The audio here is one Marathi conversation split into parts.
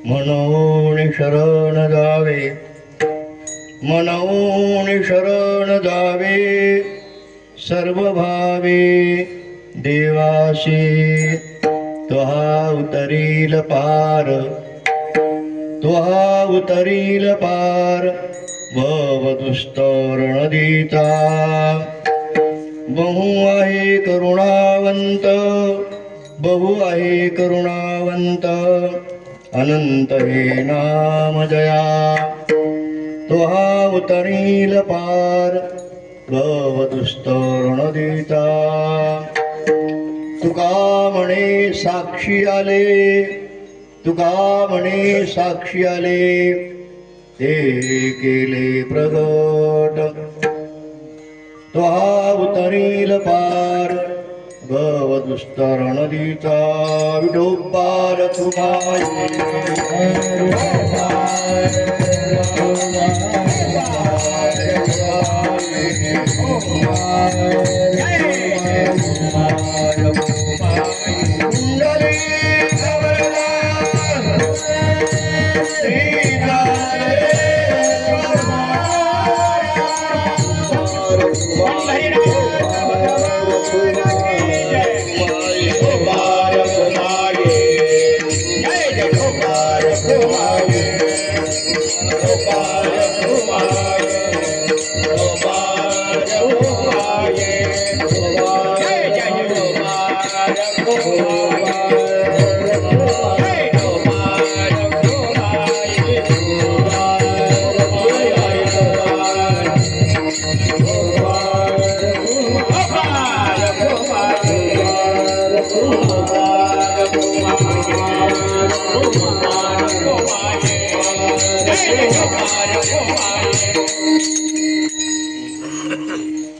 म्हणून शरण जावे, म्हणून शरण जावे, सर्व भावे देवाशी तुहा उतरील पार, तुहा उतरील पार भवदुस्तर नदीचा. बहु आहे करुणावंत, बहु आहे करुणावंत, अनंत हे नाम जया. तुहा उतरील पार भवदुस्तर नदीचा. तुका म्हणे साक्षी आले, तुका म्हणे साक्षी आले, ते केले प्रगट. तुहा उतरील पार भवदुस्तर नदीचा. विठोबार तुमाये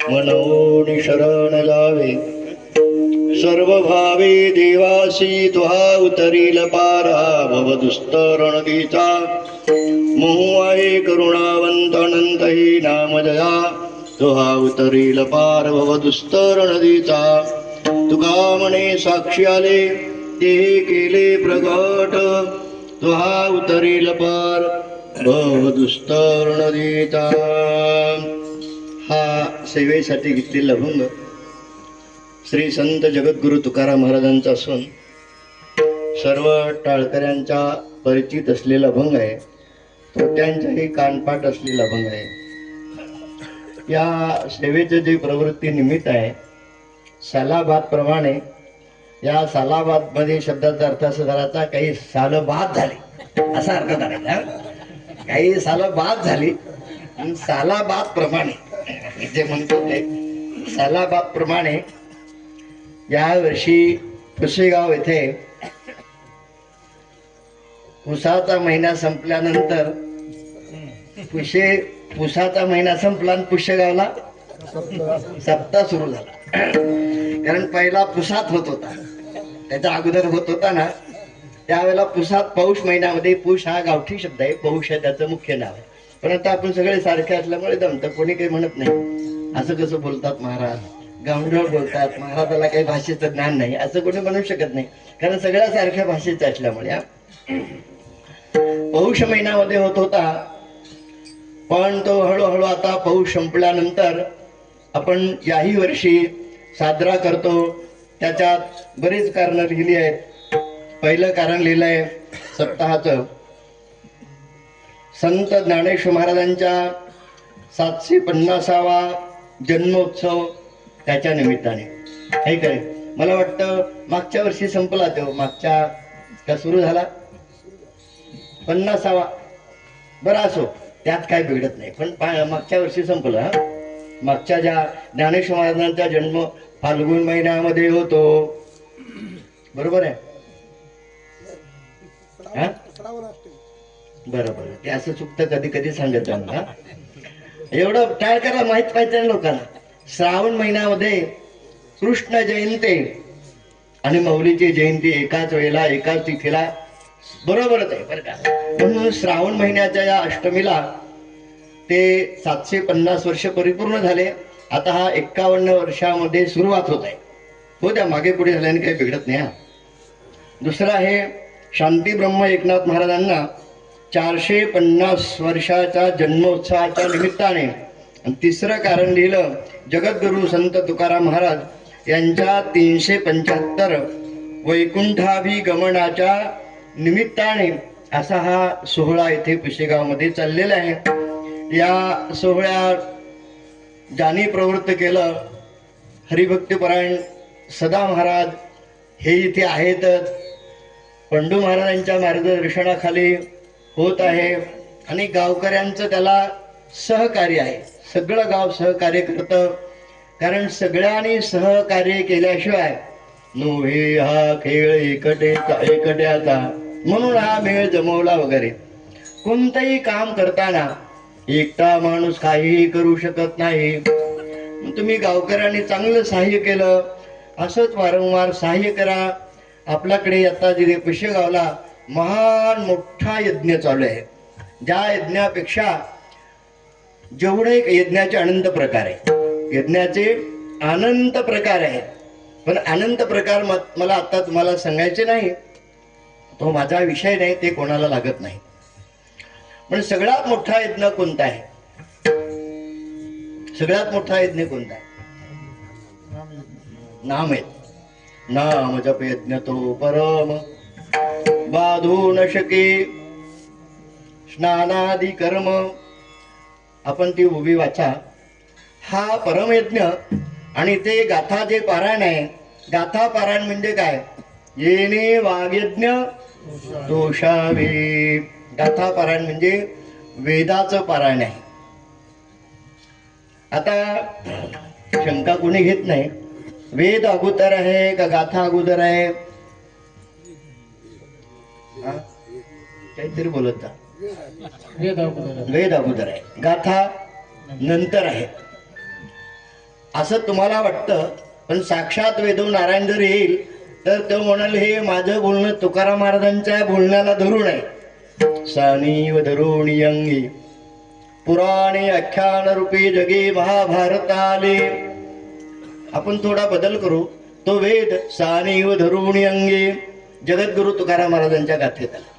म्हणून शरण जावे, सर्व भावे देवासी तुहा उतरील पारा भवदुस्तर नदीचा. मोह आहे करुणावंत अनंत ही नाम जया. तुहा उतरील पार भवदुस्तर नदीचा. तुका म्हणे साक्षी आले, ते केले प्रगट. तुहा उतरील पार भवदुस्तर नदीचा. हा सेवेसाठी घेतलेला अभंग श्री संत जगद्गुरु तुकाराम महाराजांचा असून सर्व टाळकऱ्यांचा परिचित असलेला अभंग आहे. त्यांच्याही कानपाठ असलेला अभंग आहे. या सेवेचे जे प्रवृत्ती निमित्त आहे, सालाबाद प्रमाणे या सालाबाद मध्ये शब्दाचा अर्थ असा करायचा, काही साल बाद झाली असा अर्थ करायचा. काही साल बाद झाली, सालाबाद प्रमाणे जे म्हणतो ते सालाबाद प्रमाणे या वर्षी पुसेगाव येथे पुसाचा महिना संपल्यानंतर पुसाचा महिना संपला आणि पुष्यगावला सप्ताह सुरू झाला. कारण पहिला पुसात होत होता, त्याच्या अगोदर होत होता ना, त्यावेळेला पुसात पौष महिन्यामध्ये, पुष हा गावठी शब्द आहे, पौष आहे त्याचं मुख्य नाव आहे. पण आता आपण सगळे सारखे असल्यामुळे जमतं, कोणी काही म्हणत नाही. असं कसं बोलतात महाराज, गावंढळ बोलतात, महाराजाला काही भाषेचं ज्ञान नाही असं कोणी म्हणू शकत नाही, कारण सगळ्या सारख्या भाषेचं असल्यामुळे. पौष महिन्यामध्ये होत होता, पण तो हळूहळू आता पौष संपल्यानंतर आपण याही वर्षी साजरा करतो. त्याच्यात बरीच कारणं लिहिली आहेत. पहिलं कारण लिहिलं आहे सप्ताहाचं. संत ज्ञानेश्वर महाराजांच्या 750वा जन्मोत्सव त्याच्या निमित्ताने हे काय. मला वाटतं मागच्या वर्षी संपला तो, मागच्या का सुरू झाला 50वा. बरं असो, त्यात काय बिघडत नाही, पण मागच्या वर्षी संपला. मागच्या ज्या ज्ञानेश्वर महाराजांचा जन्म फाल्गुन महिन्यामध्ये होतो, बरोबर आहे. बरोबर, ते असं चुकतं कधी कधी सांगत त्यांना. एवढं टाळ करा, माहित पाहिजे ना लोकांना. श्रावण महिन्यामध्ये कृष्ण जयंती आणि माऊलीची जयंती एकाच वेळेला एकाच तिथीला बरोबरच आहे बरं का. म्हणून श्रावण महिन्याच्या या अष्टमीला ते 750 वर्ष परिपूर्ण झाले. आता हा 51 वर्षामध्ये सुरुवात होत आहे. हो, त्या मागे पुढे झाल्याने काही बिघडत नाही. दुसरा आहे शांती ब्रह्म एकनाथ महाराजांना 450 वर्षाच्या जन्मोत्सवाच्या निमित्ताने. आणि तिसरं कारण लिहिलं जगद्गुरु संत तुकाराम महाराज यांच्या 375 वैकुंठाभिगमनाच्या निमित्ताने असा हा सोहळा इथे पुशेगावमध्ये चाललेला आहे. या सोहळ्यात ज्यांनी प्रवृत्त केलं हरिभक्तीपरायण सदा महाराज हे इथे आहेतच. पंडू महाराजांच्या मार्गदर्शनाखाली होत आहे आणि गावकऱ्यांचं त्याला सहकार्य आहे. सगळं गाव सहकार्य करतं, कारण सगळ्यांनी सहकार्य केल्याशिवाय नोहे हा खेळ एकट्याचा, म्हणून हा मेळ जमवला वगैरे. कोणतंही काम करताना एकटा माणूस काहीही करू शकत नाही. तुम्ही गावकऱ्यांनी चांगलं सहाय्य केलं, असंच वारंवार सहाय्य करा. आपल्याकडे आता जिथे पुशेगावला महान मोठा यज्ञ चालू आहे. ज्या यज्ञापेक्षा जेवढे यज्ञाचे अनंत प्रकार आहे, यज्ञाचे अनंत प्रकार आहेत. पण अनंत प्रकार मला आता तुम्हाला सांगायचे नाही, तो माझा विषय नाही, ते कोणाला लागत नाही. पण सगळ्यात मोठा यज्ञ कोणता आहे? सगळ्यात मोठा यज्ञ कोणता आहे? नाम आहे. नाम जप यज्ञ तो परम बाधू न शके स्नानादी कर्म. आपण ती उभी वाचा. हा परमयज्ञ. आणि ते गाथा जे पारायण आहे, गाथा पारायण म्हणजे काय? येणे वाग्यज्ञ दोषावे. गाथा पारायण म्हणजे वेदाचं पारायण आहे. आता शंका कोणी घेत नाही, वेद अगोदर आहे का गाथा अगोदर आहे? काहीतरी बोलत जा. वेद अगोदर आहे, गाथा नंतर आहे असं तुम्हाला वाटतं. पण साक्षात वेदो नारायण जर येईल तर तो म्हणाल हे माझं बोलणं तुकाराम महाराजांच्या बोलण्याला धरून आहे. सानीव धरून अंगी पुराणे आख्यान रूपे जगे महाभारत आले. आपण थोडा बदल करू. तो वेद सानीव धरून अंगी जगद्गुरु तुकाराम महाराजांच्या गाथेत आला.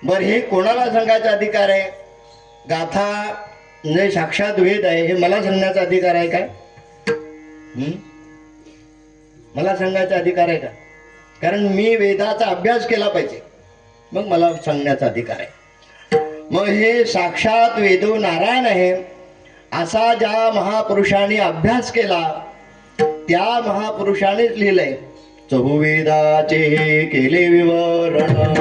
बर, हे कोणाला सांगायचा अधिकार आहे? गाथा म्हणजे साक्षात वेद आहे, हे मला सांगण्याचा अधिकार आहे काय? मला सांगायचा अधिकार आहे का? कारण मी वेदाचा अभ्यास केला पाहिजे, मग मला सांगण्याचा अधिकार आहे. मग हे साक्षात वेदो नारायण आहे असा ज्या महापुरुषाने अभ्यास केला त्या महापुरुषानेच लिहिलंय. चहुवेदाचे केले विवरण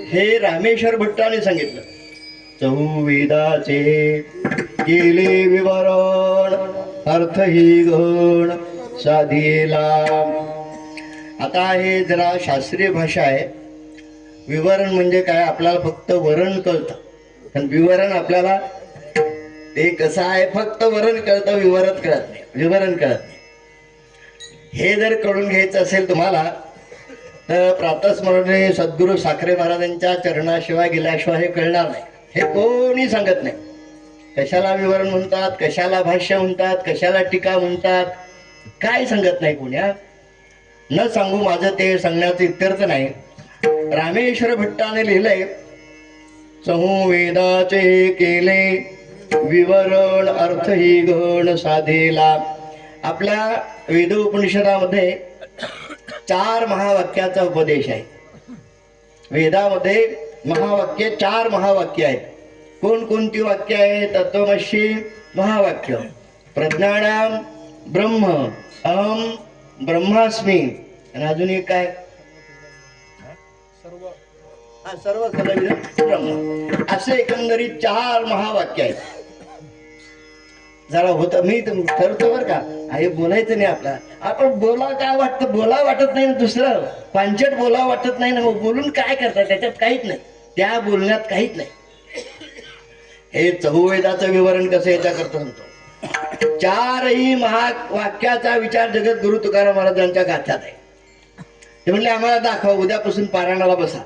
हे रामेश्वर भट्टाने सांगितलं. चहुवेदाचे केले विवरण अर्थ ही गण साधिला. आता हे जरा शास्त्रीय भाषा आहे. विवरण म्हणजे काय? आपल्याला फक्त वरण कळतं, पण विवरण आपल्याला ते कसं आहे, फक्त वरण कळतं, विवरण कळत नाही. विवरण कळत नाही. हे जर कळून घ्यायचं असेल तुम्हाला तर प्रातस्मरणे सद्गुरू साखरे महाराजांच्या चरणाशिवाय गेल्याशिवाय हे कळणार नाही. हे कोणी सांगत नाही. कशाला विवरण म्हणतात, कशाला भाष्य म्हणतात, कशाला टीका म्हणतात, काय सांगत नाही कोणी. न सांगू माझं ते सांगण्याचं इत्यर्थ नाही. रामेश्वर भट्टाने लिहिलंय चहुवेदाचे केले विवरण अर्थ ही गण साधेला. आपल्या वेद उपनिषदामध्ये 4 महावाक्याचा उपदेश आहे. वेदामध्ये महावाक्य 4 महावाक्य आहेत. कोणकोणती वाक्य आहे? तत्वमसी महावाक्य, प्रज्ञानाम ब्रह्म, अहम ब्रह्मास्मी, आणि अजून एक काय? हा सर्व खलविदं ब्रह्म. असे एकंदरीत 4 महावाक्य आहेत. जरा होतं मी ठरतो बरं का, हे बोलायचं नाही आपला. आपण बोला काय वाटतं, बोला वाटत नाही ना, दुसरं पांचट बोला वाटत नाही ना, बोलून काय करतात, त्याच्यात काहीच नाही, त्या बोलण्यात काहीच नाही. हे चहुवेदाचं विवरण कसं याच्या करतो म्हणतो. 4ही महावाक्याचा विचार जगद्गुरु तुकाराम महाराजांच्या गाथ्यात आहे. ते म्हणले आम्हाला दाखवा, उद्यापासून पारायणाला बसा,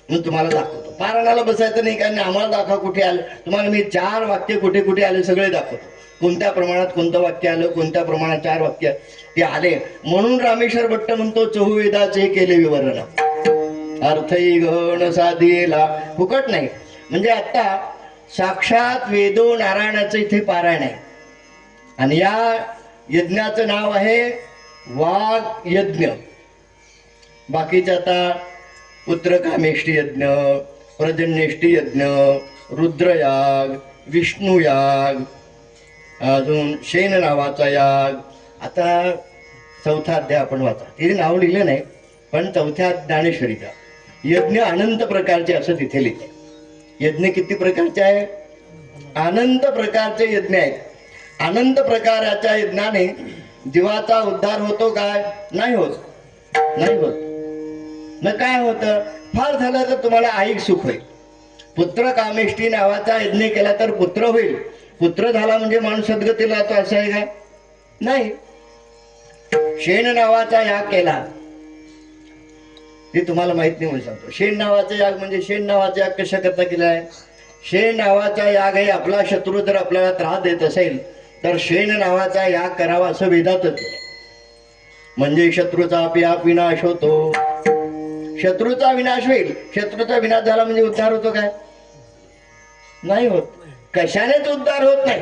मी तुम्हाला दाखवतो. पारायणाला बसायचं नाही, कारण आम्हाला दाखवा कुठे आलं, तुम्हाला मी 4 वाक्य कुठे कुठे आले सगळे दाखवतो. कोणत्या प्रमाणात कोणतं वाक्य आलं, कोणत्या प्रमाणात 4 वाक्य ते आले. म्हणून रामेश्वर भट्ट म्हणतो चहुवेदाचे केले विवरण, अर्थही गहन साधीला. फुकट नाही. म्हणजे आता साक्षात वेदो नारायणाचं इथे पारायण आहे. आणि या यज्ञाचं नाव आहे वाघ यज्ञ. बाकीचे आता पुत्रकामेष्टी यज्ञ, प्रजन्येष्टी यज्ञ, रुद्रयाग, विष्णुयाग, अजून शेन नावाचा याग. आता 4था अध्याय आपण वाचा. तिथे नाव लिहिलं नाही, पण 4थ्या ज्ञानेश्वरीचा यज्ञ अनंत प्रकारचे असं तिथे लिहिलं. यज्ञ किती प्रकारचे आहे? अनंत प्रकारचे यज्ञ आहेत. अनंत प्रकाराच्या यज्ञाने जीवाचा उद्धार होतो काय? नाही होत. नाही होत. मग काय होतं? फार झालं तर तुम्हाला ऐक सुख होईल. पुत्र कामेष्टी नावाचा यज्ञ केला तर पुत्र होईल. पुत्र झाला म्हणजे माणूस सद्गतीला जातो असं आहे काय? नाही. शेण नावाचा याग केला, ते तुम्हाला माहित नाही म्हणून सांगतो. शेण नावाचा याग म्हणजे शेण नावाचा याग कशा करता केलाय? शेण नावाचा याग आहे, आपला शत्रू जर आपल्याला त्रास देत असेल तर शेण नावाचा याग करावा असं वेदातच आहे. म्हणजे शत्रूचा आपी विनाश होतो. शत्रूचा विनाश होईल. शत्रूचा विनाश झाला म्हणजे उद्धार होतो काय? नाही होत. कशानेच उद्धार होत नाही,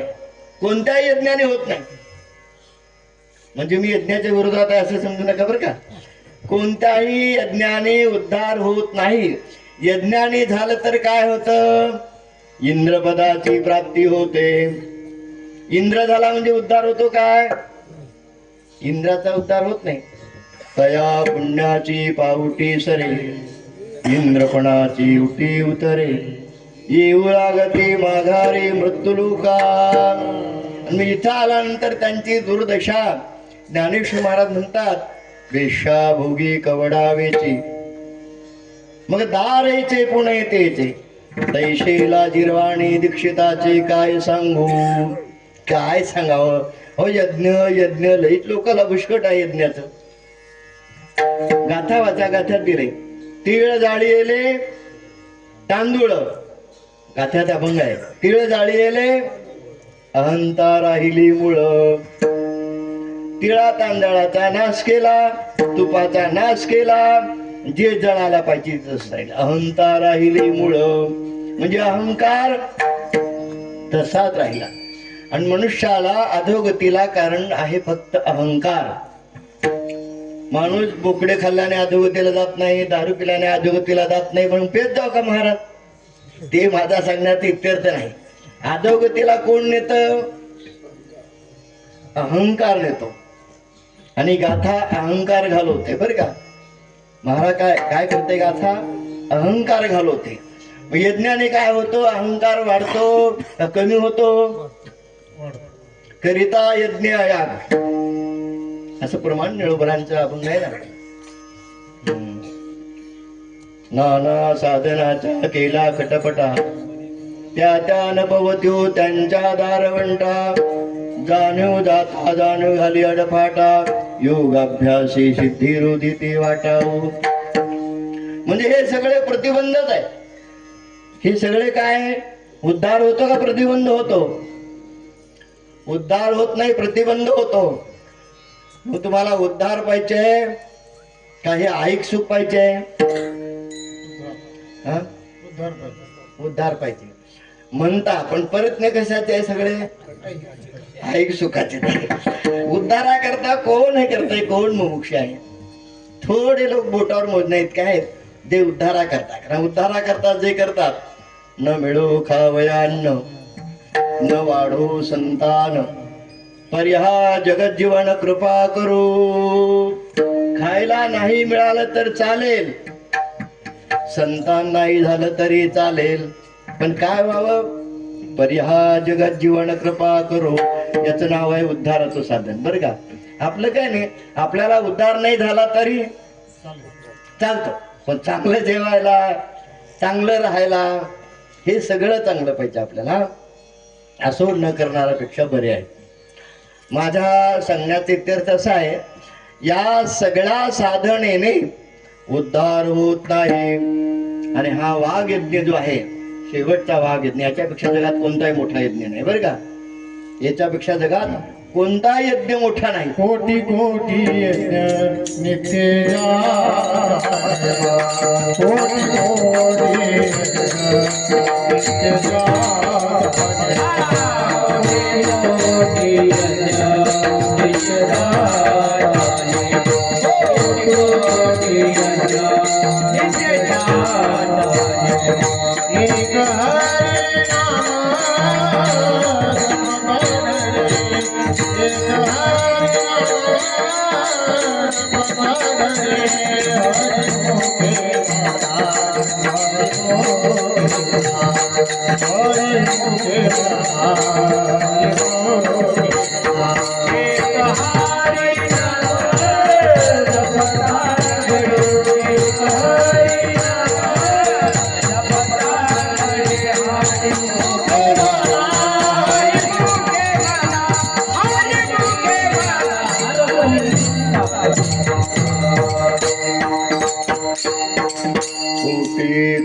कोणत्याही यज्ञाने होत नाही. म्हणजे मी यज्ञाच्या विरोधात आहे असं समजू नका बरं का. कोणत्याही यज्ञाने उद्धार होत नाही. यज्ञाने झालं तर काय होतं? इंद्रपदाची प्राप्ती होते. इंद्र झाला म्हणजे उद्धार होतो काय? इंद्राचा उद्धार होत नाही. तया पुण्याची पावटी सरे, इंद्रपणाची उटी उतरे, येऊ लागते माघारी मृत्यूलोका. आणि इथं आल्यानंतर त्यांची दुर्दशा ज्ञानेश्वर महाराज म्हणतात, वेश्या भोगी कवडावेची, मग दारेचे पुणे तेचे, तैशेला जिरवाणी दीक्षिताचे काय सांगू. काय सांगावं हो. यज्ञ यज्ञ लईत लोकांना पुष्कट आहे यज्ञाचं. गाथा वाचा. गाथ्यात दिले तीळ जाळीले तांदूळ, गाथ्यात अभंग आहे. तीळ जाळीले अहंता राहिली मुळ, तिळा तांदळाचा नाश केला, तुपाचा नाश केला, जे जळाला पाहिजे तसं राहील. अहंता राहिली मुळ म्हणजे अहंकार तसाच राहिला. आणि मनुष्याला अधोगतीला कारण आहे फक्त अहंकार. माणूस बोकडे खाल्ल्याने अधोगतीला जात नाही, दारू पिल्याने अधोगतीला जात नाही, म्हणून पेत जाऊ का महाराज? ते माझा सांगण्यात इत्यर्थ नाही. अधोगतीला कोण नेत? अहंकार नेतो. आणि गाथा अहंकार घालवते बरं का. महाराज काय काय करते? गाथा अहंकार घालवते. यज्ञाने काय होतो? अहंकार वाढतो का कमी होतो? करिता यज्ञ याग असं प्रमाण निळोबरांचं अभंग आहे ना. नाना साधनाचा केला खटपटा, त्या त्या नपवत्यो त्यांच्या दारवंटा, जाणीव जाता जाणीव घाली अडफाटा, योगाभ्यासी सिद्धी रुदिती वाटाऊ. म्हणजे हे सगळे प्रतिबंधच आहे. हे सगळे काय? उद्धार होतो का प्रतिबंध होतो? उद्धार होत नाही, प्रतिबंध होतो. मग तुम्हाला उद्धार पाहिजे का हे ऐक सुख पाहिजे? उद्धार पाहिजे म्हणता, पण परत नाही कशाचे आहे सगळे? ऐक सुखाचे. उद्धारा करता कोण हे करताय? कोण मुमुक्ष आहे? थोडे लोक बोटावर मोजणे इतके आहेत जे उद्धारा करतात. कारण उद्धारा करतात जे करतात, न मिळो खावयान्न, न वाढो संतान, पर्या जगत जीवन कृपा करू. खायला नाही मिळालं तर चालेल, संतान नाही झालं तरी चालेल, पण काय व्हावं? परिहा जगात जीवन कृपा करो, याचं नाव आहे उद्धाराचं साधन. बरं का? आपलं काय नाही, आपल्याला उद्धार नाही झाला तरी चालतं, पण चांगलं जेवायला, चांगलं राहायला, हे सगळं चांगलं पाहिजे आपल्याला. असं न करणाऱ्यापेक्षा बरे आहे. माझ्या सांगण्याचा इत्यर्थ असा आहे, या सगळ्या साधनेने उद्धार होत नाही. आणि हा वाघ यज्ञ जो आहे, शेवटचा वाघ यज्ञ, याच्यापेक्षा जगात कोणताही मोठा यज्ञ नाही. बरं का? याच्यापेक्षा जगात कोणता यज्ञ मोठा नाही. कोटी कोटी यज्ञ नित्य कोटी कोटी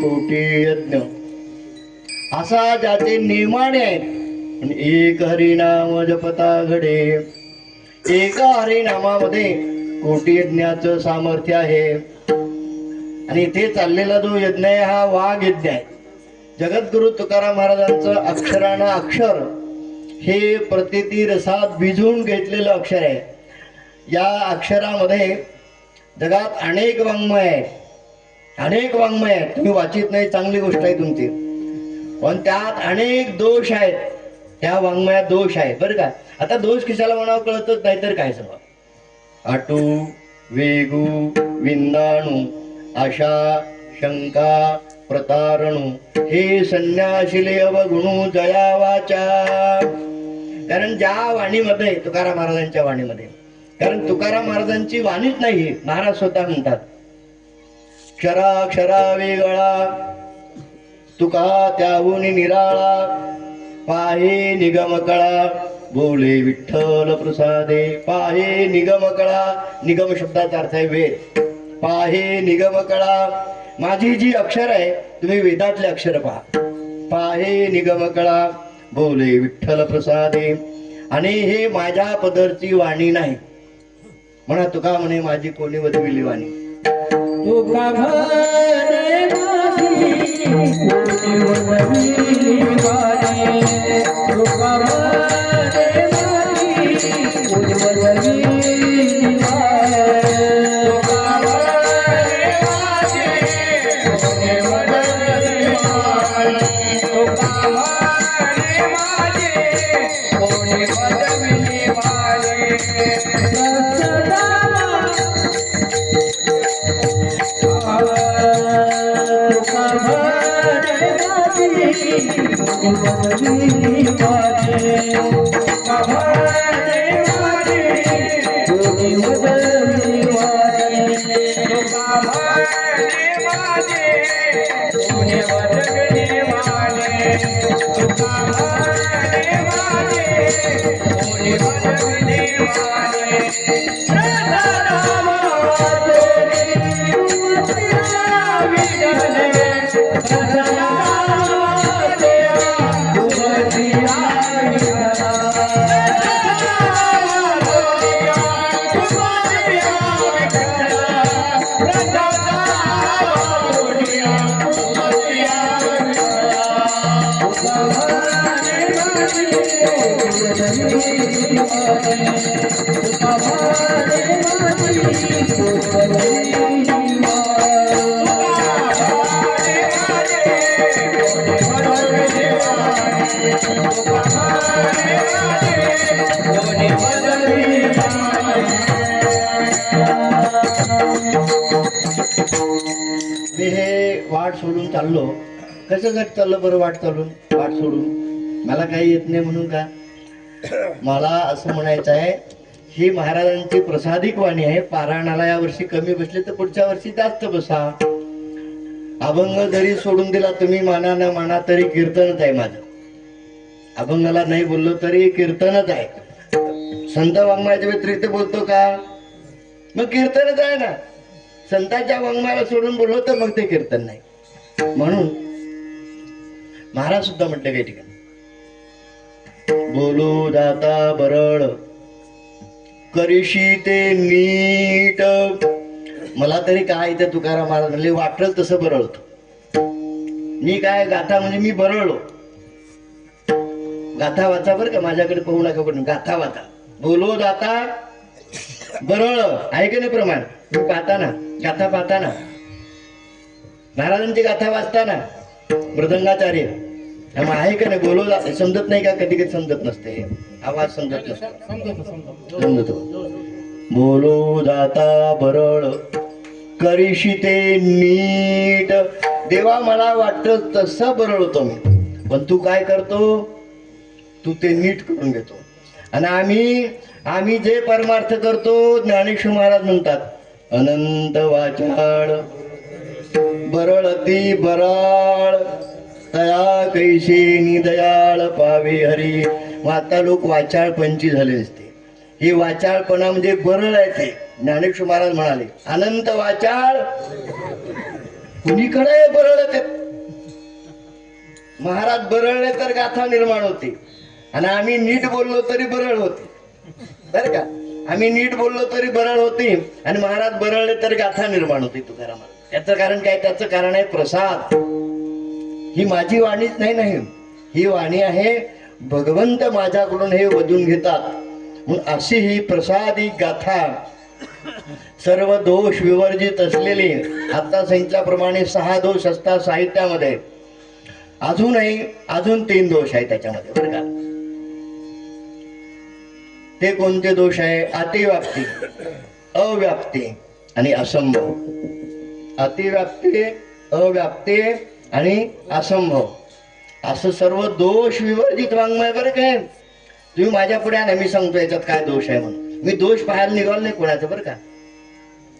कोटी यज्ञ असा ज्याचे नियमाने आहेत. एक हरिनाम जपता घडे, एका हरिनामामध्ये कोटी यज्ञाचं सामर्थ्य आहे. आणि इथे चाललेला जो यज्ञ आहे हा वाघ यज्ञ आहे. जगद्गुरु तुकाराम महाराजांचं अक्षरानं अक्षर हे प्रतिती रसात भिजवून घेतलेलं अक्षर आहे. या अक्षरामध्ये जगात अनेक वाङ्मय आहेत, अनेक वाङ्मय आहेत. तुम्ही वाचित नाही, चांगली गोष्ट आहे तुमची, पण त्यात अनेक दोष आहेत. त्या वाङ्मयात दोष आहे. बरं का? आता दोष कशाला म्हणावं कळतच नाही तर काय सगळं. आटू वेगू विंदाणू आशा शंका प्रतारणू हे संन्याशिले अवगुणू जया वाचा. कारण ज्या वाणीमध्ये, तुकाराम महाराजांच्या वाणीमध्ये, कारण तुकाराम महाराजांची वाणीच नाही, महाराज स्वतः म्हणतात क्षरा वेगळा तुका त्याहून निराळा, पाहे निगम कळा बोले विठ्ठल प्रसादे. पाहे निगम कळा, निगम शब्दाचा अर्थ आहे वेद. पाहे निगम कळा, माझी जी अक्षर आहे तुम्ही वेदातले अक्षर पहा. पाहे निगम कळा बोले विठ्ठल प्रसादे. आणि हे माझ्या पदरची वाणी नाही. म्हणा तुका म्हणे माझी कोणी वधविली वाणी. तुका म्हणे माझी कोणी वधविली वाणी. तुका म्हणे माझी कोणी वधविली वाणी. तुका म्हणे माझी कोणी वधविली वाणी. तुका म्हणे माझी कोणी वधविली वाणी. वाट सोडून चाललो. कशासाठी चाललो बरं वाट सोडून? मला काही येत नाही म्हणून का? मला असं म्हणायचं आहे, ही महाराजांची प्रसादिक वाणी आहे. पारायणाला या वर्षी कमी बसले तर पुढच्या वर्षी जास्त बसा. अभंग जरी सोडून दिला तुम्ही माना न माना तरी कीर्तनच आहे माझं. अभंगाला नाही बोललो तरी कीर्तनच आहे. संत वाङ्मयाच्या व्यतिरिक्त बोलतो का? मग कीर्तनच आहे ना. संतांच्या वाङ्मयाला सोडून बोललो तर मग ते कीर्तन नाही. म्हणून महाराज सुद्धा म्हटले काही ठिकाणी, बोलू दाता बरळ करीशी ते नीट. मला तरी काय इथे तुकाराम महाराज म्हणले, वाटल तसं बरळतो. मी काय गाथा म्हणजे मी बरळलो. गाथा वाचा बरं का, माझ्याकडे पाहू नका पण गाथा वाचा. बोलो दाता बरळ आहे की नाही प्रमाण? मी पाहताना गाथा पाहताना महाराजांची गाथा वाचताना मृदंगाचार्य मग आहे का नाही? बोलो दाता समजत नाही का? कधी कधी समजत नसते, आवाज समजत नसतो. समजतो. बोलो दाता बरळ करीशी ते नीट. देवा मला वाटत तसं बरळतो मी, पण तू काय करतो? तू ते नीट करून घेतो. आणि आम्ही जे परमार्थ करतो, ज्ञानेश्वर महाराज म्हणतात, अनंत वाचाळ बरळती बराळ तया कैसे दयाळ पावे हरी. मग आता लोक वाचाळ पंची झाले असते. ही वाचाळपणा म्हणजे बरळ आहे. ते ज्ञानेश्वर महाराज म्हणाले, अनंत वाचाळ कुणीकडे बरळते. महाराज बरळले तर गाथा निर्माण होते. आणि आम्ही नीट बोललो तरी बरळ होते बरं का. आम्ही नीट बोललो तरी बरळ होती आणि महाराज बरळले तर गाथा निर्माण होती तुकाराम महाराज. त्याचं कारण काय? त्याचं कारण आहे प्रसाद. ही माझी वाणीच नाही, ही वाणी आहे भगवंत माझ्याकडून हे वधून घेतात. म्हणून अशी ही प्रसादी गाथा सर्व दोष विवर्जित असलेली. आता सांगितल्याप्रमाणे 6 दोष असतात साहित्यामध्ये. अजून 3 दोष आहे त्याच्यामध्ये बरं का. ते कोणते दोष आहे? अतिव्याप्ती, अव्याप्ती आणि असंभव. अतिव्याप्ती, अव्याप्ती आणि असंभव असं सर्व दोष विवर्जित वाङ्मय बरं काय. तुम्ही माझ्या पुढे ना, मी सांगतो याच्यात काय दोष आहे म्हणून. मी दोष पाहायला निघालो नाही कोणाचं बरं का.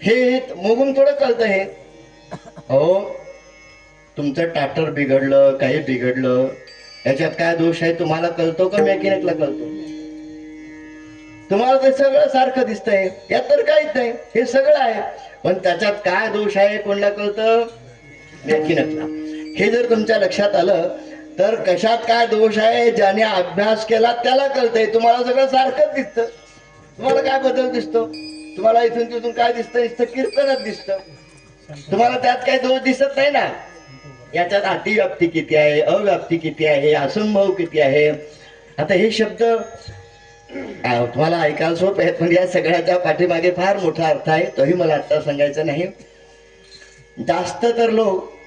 हे मोगून थोडं कळतं हे. हो, तुमचं टाटर बिघडलं, काही बिघडलं, याच्यात काय दोष आहे तुम्हाला कळतो का? मेकॅनिकला कळतो. तुम्हाला ते सगळं सारखं दिसतंय, यात तर काहीच नाही, हे सगळं आहे. पण त्याच्यात काय दोष आहे कोणाला कळतं? मेकॅनिकला. हे जर तुमच्या लक्षात आलं तर कशात काय दोष आहे ज्याने अभ्यास केला त्याला कळतंय. तुम्हाला सगळं सारखंच दिसतं. तुम्हाला काय बदल दिसतो? तुम्हाला इथून तिथून काय दिसतं? नुसतं कीर्तनच दिसतं. तुम्हाला त्यात काही दोष दिसत नाही ना. याच्यात अतिव्याप्ती किती आहे, अव्याप्ती किती आहे, असंभव किती आहे. आता हे शब्द तुम्हाला ऐकायला सोपे आहेत, पण या सगळ्याच्या पाठीमागे फार मोठा अर्थ आहे. तोही मला आता सांगायचा नाही. जास्त तर लोक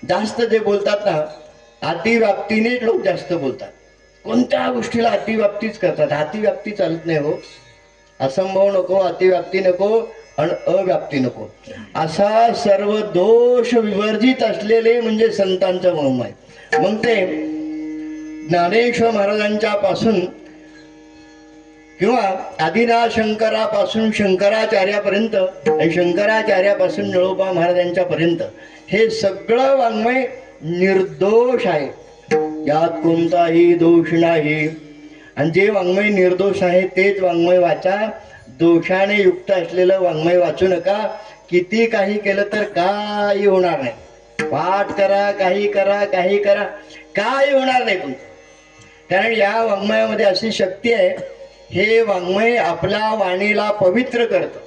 जास्त जे बोलतात ना, अतिव्याप्तीने लोक जास्त बोलतात. कोणत्या गोष्टीला अतिव्याप्तीच करतात. अतिव्याप्ती चालत नाही हो. असंभव नको, अतिव्याप्ती नको आणि अव्याप्ती नको. असा सर्व दोष विवर्जित असलेले म्हणजे संतांचं मौम आहे. मग ते ज्ञानेश्वर महाराजांच्या पासून किंवा आदिनाथ शंकरापासून शंकराचार्यापर्यंत आणि शंकराचार्यापासून निळोबा महाराजांच्या पर्यंत हे सगळं वाङ्मय निर्दोष आहे. यात कोणताही दोष नाही. आणि जे वाङ्मय निर्दोष आहे तेच वाङ्मय वाचा. दोषाने युक्त असलेलं वाङ्मय वाचू नका. किती काही केलं तर काही होणार नाही. पाठ करा, काही करा, काही करा, काही होणार नाही तुमचं. कारण या वाङ्मयामध्ये अशी शक्ती आहे. हे वाङ्मय आपल्या वाणीला पवित्र करतं.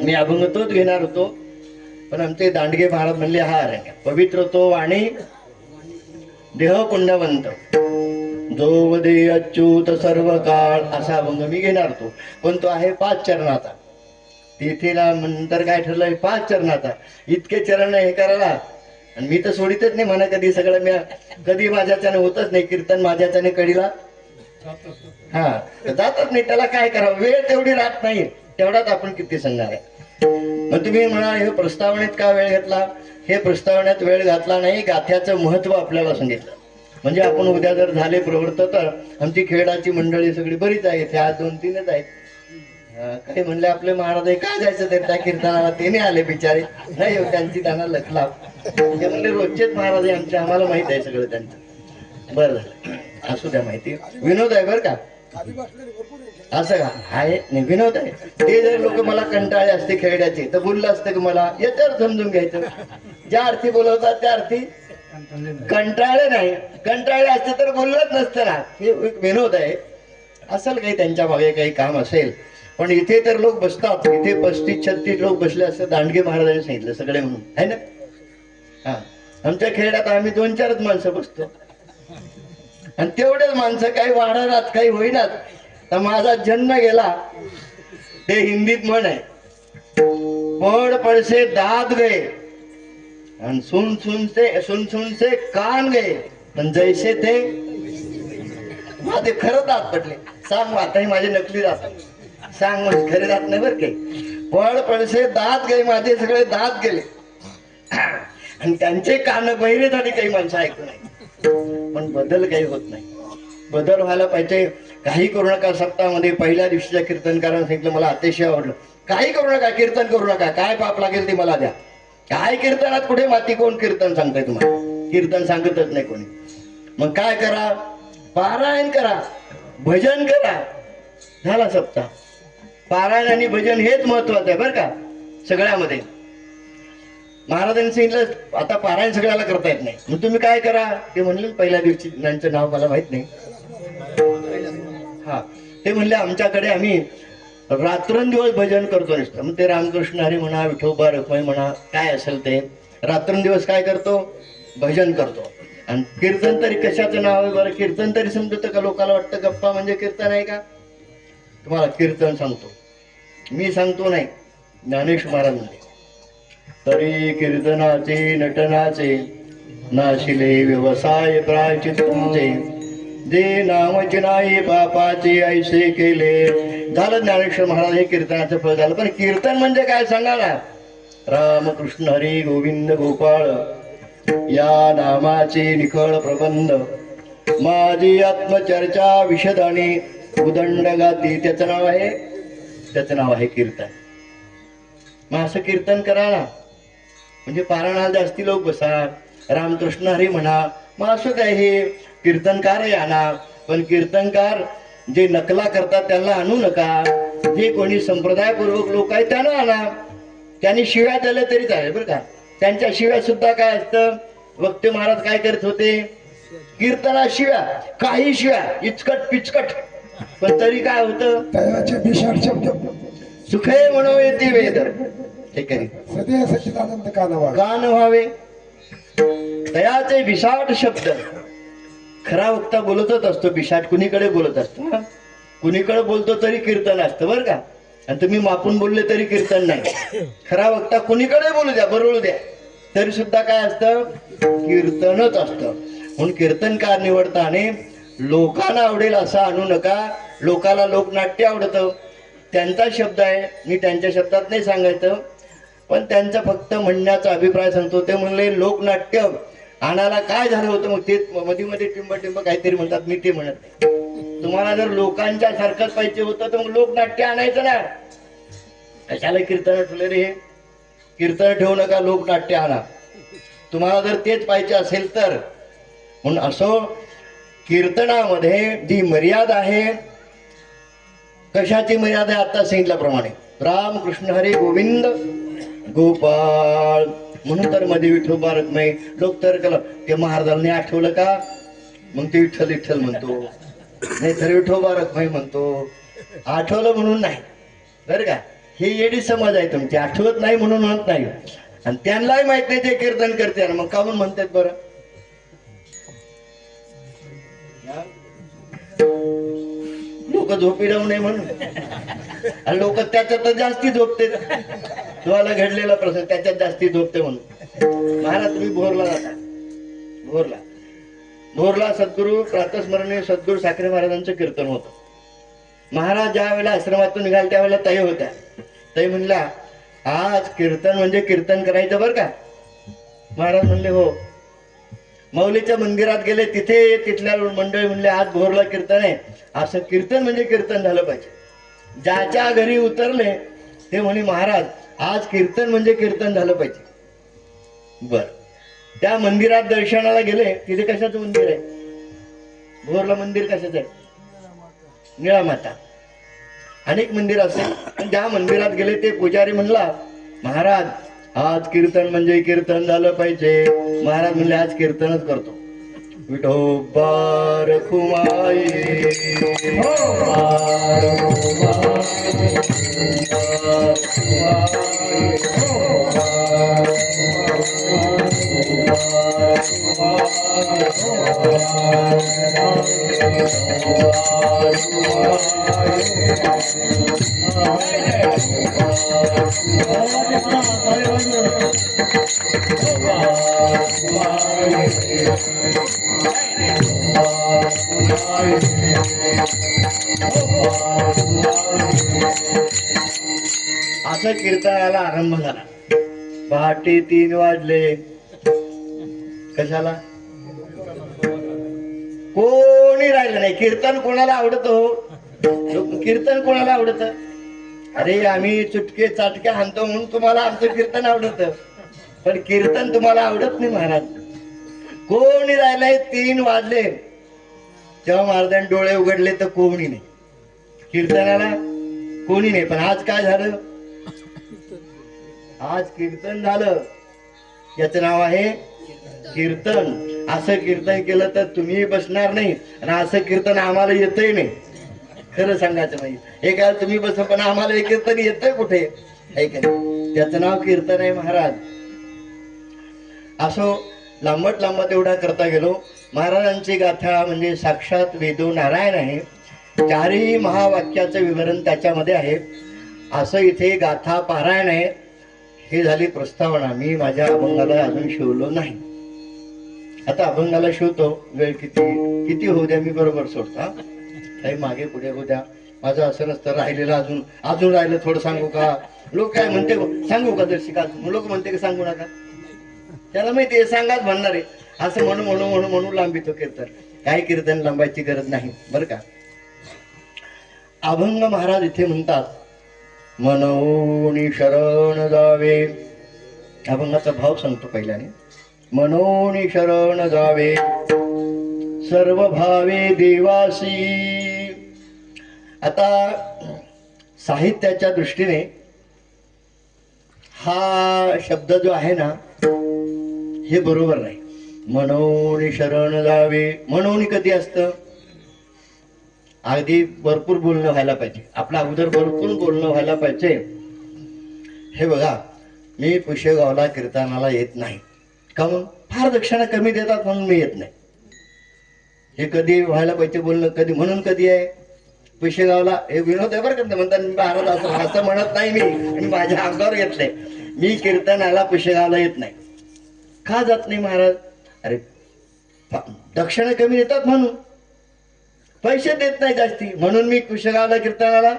मी अभंग तोच घेणार होतो, पण आमचे दांडगे महाराज म्हणले हा अरे पवित्र तो वाणी देह पुण्यवंत जो वदे अच्युत सर्व काळ असा अभंग मी घेणार होतो. पण तो आहे 5 चरणाचा. तिथे नंतर काय ठरलं 5 चरणाचा. इतके चरण हे करायला आणि मी तर सोडितच नाही म्हणा कधी. सगळं मी कधी माझ्याच्याने होतच नाही. कीर्तन माझ्याच्याने कडीला हा जातच नाही. त्याला काय करावं, वेळ तेवढी राहत नाही. तेवढाच आपण किती सांगणार आहे. मग तुम्ही म्हणा हे प्रस्तावनेत का वेळ घेतला? हे प्रस्तावण्यात वेळ घातला नाही, गाथ्याचं महत्व आपल्याला सांगितलं. म्हणजे आपण उद्या जर झाले प्रवृत्त तर आमची खेळाची मंडळी सगळी बरीच आहेत, ह्या 2-3च आहेत. काही म्हणले आपले महाराज काय जायचं तर त्या कीर्तनाला, ते नाही आले बिचारे, नाही हो, त्यांची त्यांना लखला. ते म्हणले रोजचेच महाराज आहे आमचे, आम्हाला माहित आहे सगळं त्यांचं. बरं झालं, असू द्या माहिती. विनोद आहे बरं का, असं का आहे नाही, विनोद आहे. ते जर लोक मला कंटाळे असते खेळण्याचे तर बोललं असतं की मला याच्यावर समजून घ्यायचं. ज्या अर्थी बोलवतात त्या अर्थी कंटाळे नाही, कंटाळे असते तर बोललंच नसतं ना. हे एक विनोद आहे. असेल काही त्यांच्या मागे काही काम असेल, पण इथे तर लोक बसतात. इथे 35-36 लोक बसले असं दांडगे महाराजांनी सांगितलं, सगळे म्हणून आहे ना. हा, आमच्या खेड्यात आम्ही 2-4च माणसं बसतो, आणि तेवढेच माणसं काही वाढणार काही होईनात. तर माझा जन्म गेला, ते हिंदीत म्हण आहे, पड पडसे दाद गए आणि सुन सुन से कान गए, पण जैसे थे माझे खरं दात पडले. सांग आता हे माझे नकली दात सांग, म्हणजे खरे दात नाही बरं काही. पड पडसे दात गए, माझे सगळे दात गेले आणि त्यांचे कान बहिरे झाले, काही माणसं ऐकू नाही. पण बदल काही होत नाही. बदल व्हायला पाहिजे. काही करू नका. सप्ताहामध्ये पहिल्या दिवशीच्या कीर्तनकारांनी सांगितलं, मला अतिशय आवडलं. काही करू नका, कीर्तन करू नका, काय पाप लागेल ते मला द्या. काय कीर्तनात कुठे माती, कोण कीर्तन सांगताय तुम्हाला? कीर्तन सांगतच नाही कोणी. मग काय करा, पारायण करा, भजन करा, झाला सप्ताह. पारायण आणि भजन हेच महत्वाचं आहे बरं का सगळ्यामध्ये. महाराजांनी सांगितलं आता पारायण सगळ्याला करता येत नाही, मग तुम्ही काय करा. ते म्हणले पहिल्या दिवशी, त्यांचं नाव मला माहित नाही. हा, ते म्हणले आमच्याकडे आम्ही रात्रंदिवस भजन करतो नसतं. मग ते रामकृष्ण हरी म्हणा, विठोबा रखमाई म्हणा, काय असेल ते रात्रंदिवस काय करतो, भजन करतो. आणि कीर्तन तरी कशाचं नाव आहे बरं? कीर्तन तरी समजतं का? लोकांना वाटतं गप्पा म्हणजे कीर्तन आहे का? तुम्हाला कीर्तन सांगतो मी, सांगतो नाही, ज्ञानेश्वर महाराज म्हणले, तरी कीर्तनाचे नटनाचे नाशिले व्यवसाय प्रायचित तुमचे, जे नामचे नाही पापाचे ऐसे केले. झालं ज्ञानेश्वर महाराज हे कीर्तनाचं फळ झालं. पण कीर्तन म्हणजे काय सांगा ना. रामकृष्ण हरी गोविंद गोपाळ या नामाचे निखळ प्रबंध, माझी आत्मचर्चा विशद आणि उदंड गाती, त्याचं नाव आहे कीर्तन. मग असं कीर्तन करा ना. म्हणजे पारायणाला जास्ती लोक बसा, रामकृष्ण हरी म्हणा, मग असं काय हे कीर्तनकार आणा. पण कीर्तनकार जे नकला करतात त्यांना आणू नका. जे कोणी संप्रदायपूर्वक लोक आहेत त्यांना आणा. त्यांनी शिव्या दिल्या तरी चालेल बरं का. त्यांच्या शिव्या सुद्धा काय असतं, वक्ते महाराज काय करत होते, कीर्तना शिव्या, काही शिव्या इचकट पिचकट, पण तरी काय होतं, सुखे म्हणो येते वेद, हे करी गान व्हावे तयाचे बिसाट शब्द. खरा वक्ता बोलतच असतो, बिसाट कुणीकडे बोलत असतो. कुणीकडे बोलतो तरी कीर्तन असतं बरं का. आणि तुम्ही मापून बोलले तरी कीर्तन नाही. खरा वक्ता कुणीकडे बोलू द्या, बरोळू द्या, तरी सुद्धा काय असतं, कीर्तनच असतं. म्हणून कीर्तनकार निवडताना लोकांना आवडेल असं आणू नका. लोकाला लोकनाट्य आवडतं, त्यांचा शब्द आहे, मी त्यांच्या शब्दात नाही सांगायचं, पण त्यांचा फक्त म्हणण्याचा अभिप्राय सांगतो. ते म्हणले लोकनाट्य आणायला काय झालं होतं, मग ते मध्ये मध्ये टिंब काहीतरी म्हणतात, मी ते म्हणत नाही. तुम्हाला जर लोकांच्या सारखंच पाहिजे होतं तर मग लोकनाट्य आणायचं ना. कशाला कीर्तन ठेवले रे? कीर्तन ठेवू नका, लोकनाट्य आणा. तुम्हाला जर तेच पाहिजे असेल तर. म्हणून असो कीर्तनामध्ये जी मर्यादा आहे, कशाची मर्यादा आहे आता सांगितल्याप्रमाणे, रामकृष्ण हरी गोविंद गोपाळ. म्हणून तर मध्ये विठोबा रखमाई लोक तर ते महाराजांनी आठवलं का, मग ते विठ्ठल विठ्ठल म्हणतो, नाही तर विठोबा रखमाई म्हणतो. आठवलं म्हणून नाही बरं का. हे येडी समज आहे तुमची, आठवत नाही म्हणून म्हणत नाही. आणि त्यांनाही माहित नाही ते कीर्तन करते, मग का म्हणून म्हणतात बरं. लोक झोपी राहू नये म्हणून, आणि लोक त्याच्यात जास्ती झोपते. तुम्हाला घडलेला प्रसंग त्याच्यात जास्ती झोपते म्हणून. महाराज तुम्ही भोरला जाता, भोरला सद्गुरू प्रातस्मरणीय सद्गुरू साखरे महाराजांचं कीर्तन होतं. महाराज ज्या वेळेला आश्रमातून निघाल त्यावेळेला ताई होत्या. ताई म्हणला आज कीर्तन म्हणजे कीर्तन करायचं बरं का. महाराज म्हणले हो. माऊलीच्या मंदिरात गेले, तिथे तिथल्या मंडळी म्हणले आज भोरला कीर्तन आहे. असं कीर्तन म्हणजे कीर्तन झालं पाहिजे. ज्याच्या घरी उतरले ते म्हणे महाराज आज कीर्तन म्हणजे कीर्तन झालं पाहिजे. बर, त्या मंदिरात दर्शनाला गेले. तिथे कशाचं मंदिर आहे? भोरला मंदिर कशाचं आहे? निळामाता. अनेक मंदिर असेल, पण ज्या मंदिरात गेले ते पुजारी म्हणला महाराज आज कीर्तन म्हणजे कीर्तन झालं पाहिजे. महाराज म्हणले आज कीर्तनच करतो. विठोबार खुमाई असं कीर्तनाला आरंभ झाला. पहाटे 3 वाजले. कशाला? कोणी राहिलं नाही. कीर्तन कोणाला आवडत हो? कीर्तन कोणाला आवडत? अरे आम्ही चुटके चाटके हाणतो म्हणून तुम्हाला आमचं कीर्तन आवडत, पण कीर्तन तुम्हाला आवडत नाही महाराज. कोणी राहिलंय? 3 वाजले. जेव्हा महाराजांनी डोळे उघडले तर कोणी नाही, कीर्तनाला कोणी नाही. पण आज काय झालं? आज कीर्तन झालं. याचं नाव आहे कीर्तन. असं कीर्तन केलं तर तुम्ही बसणार नाही, आणि असं कीर्तन आम्हाला येतही नाही. खरं सांगायचं नाही. हे काय तुम्ही बस, पण आम्हाला हे कीर्तन येतंय कुठे? त्याचं नाव कीर्तन आहे महाराज. असो लांबट लांबट एवढा करता गेलो. महाराजांची गाथा म्हणजे साक्षात वेदो नारायण आहे. 4ही महावाक्याचं विवरण त्याच्यामध्ये आहे. असं इथे गाथा पारायण आहे. हे झाली प्रस्तावना. मी माझ्या अभंगाला अजून शिवलो नाही. आता अभंगाला शिवतो. वेळ किती होऊ द्या, मी बरोबर सोडता. काही मागे पुढे होऊ द्या. माझं असं नसतं राहिलेलं अजून राहिलं थोडं सांगू का? लोक काय म्हणते सांगू का दर्शिका? लोक म्हणते की सांगू नका. त्याला माहिती आहे सांगाच म्हणणार आहे. असं म्हणून लांबितो कीर्तन. काही कीर्तन लांबायची गरज नाही बरं का. अभंग महाराज इथे म्हणतात मनोनी शरण जावे. अभंगाचा भाव सांगतो पहिल्याने. मनोनी शरण जावे सर्व भावे देवासी. आता साहित्याच्या दृष्टीने हा शब्द जो आहे ना हे बरोबर नाही. मनोनी शरण जावे. मनोनी कधी असतं? अगदी भरपूर बोलणं व्हायला पाहिजे. आपल्या अगोदर भरपूर बोलणं व्हायला पाहिजे. हे बघा, मी पुशेगावला कीर्तनाला येत नाही. काहून? फार दक्षिणा कमी देतात म्हणून मी येत नाही. हे कधी व्हायला पाहिजे बोलणं. कधी म्हणून कधी आहे पुशेगावला? हे विनोद आहे बरं का. म्हणतात महाराज असं म्हणत नाही मी, आणि माझ्या अंगावर घेतलंय. मी कीर्तनाला पुशेगावला येत नाही. का जात नाही महाराज? अरे दक्षिणा कमी देतात म्हणून, पैसे देत नाही जास्ती म्हणून मी पुशेगावला कीर्तनाला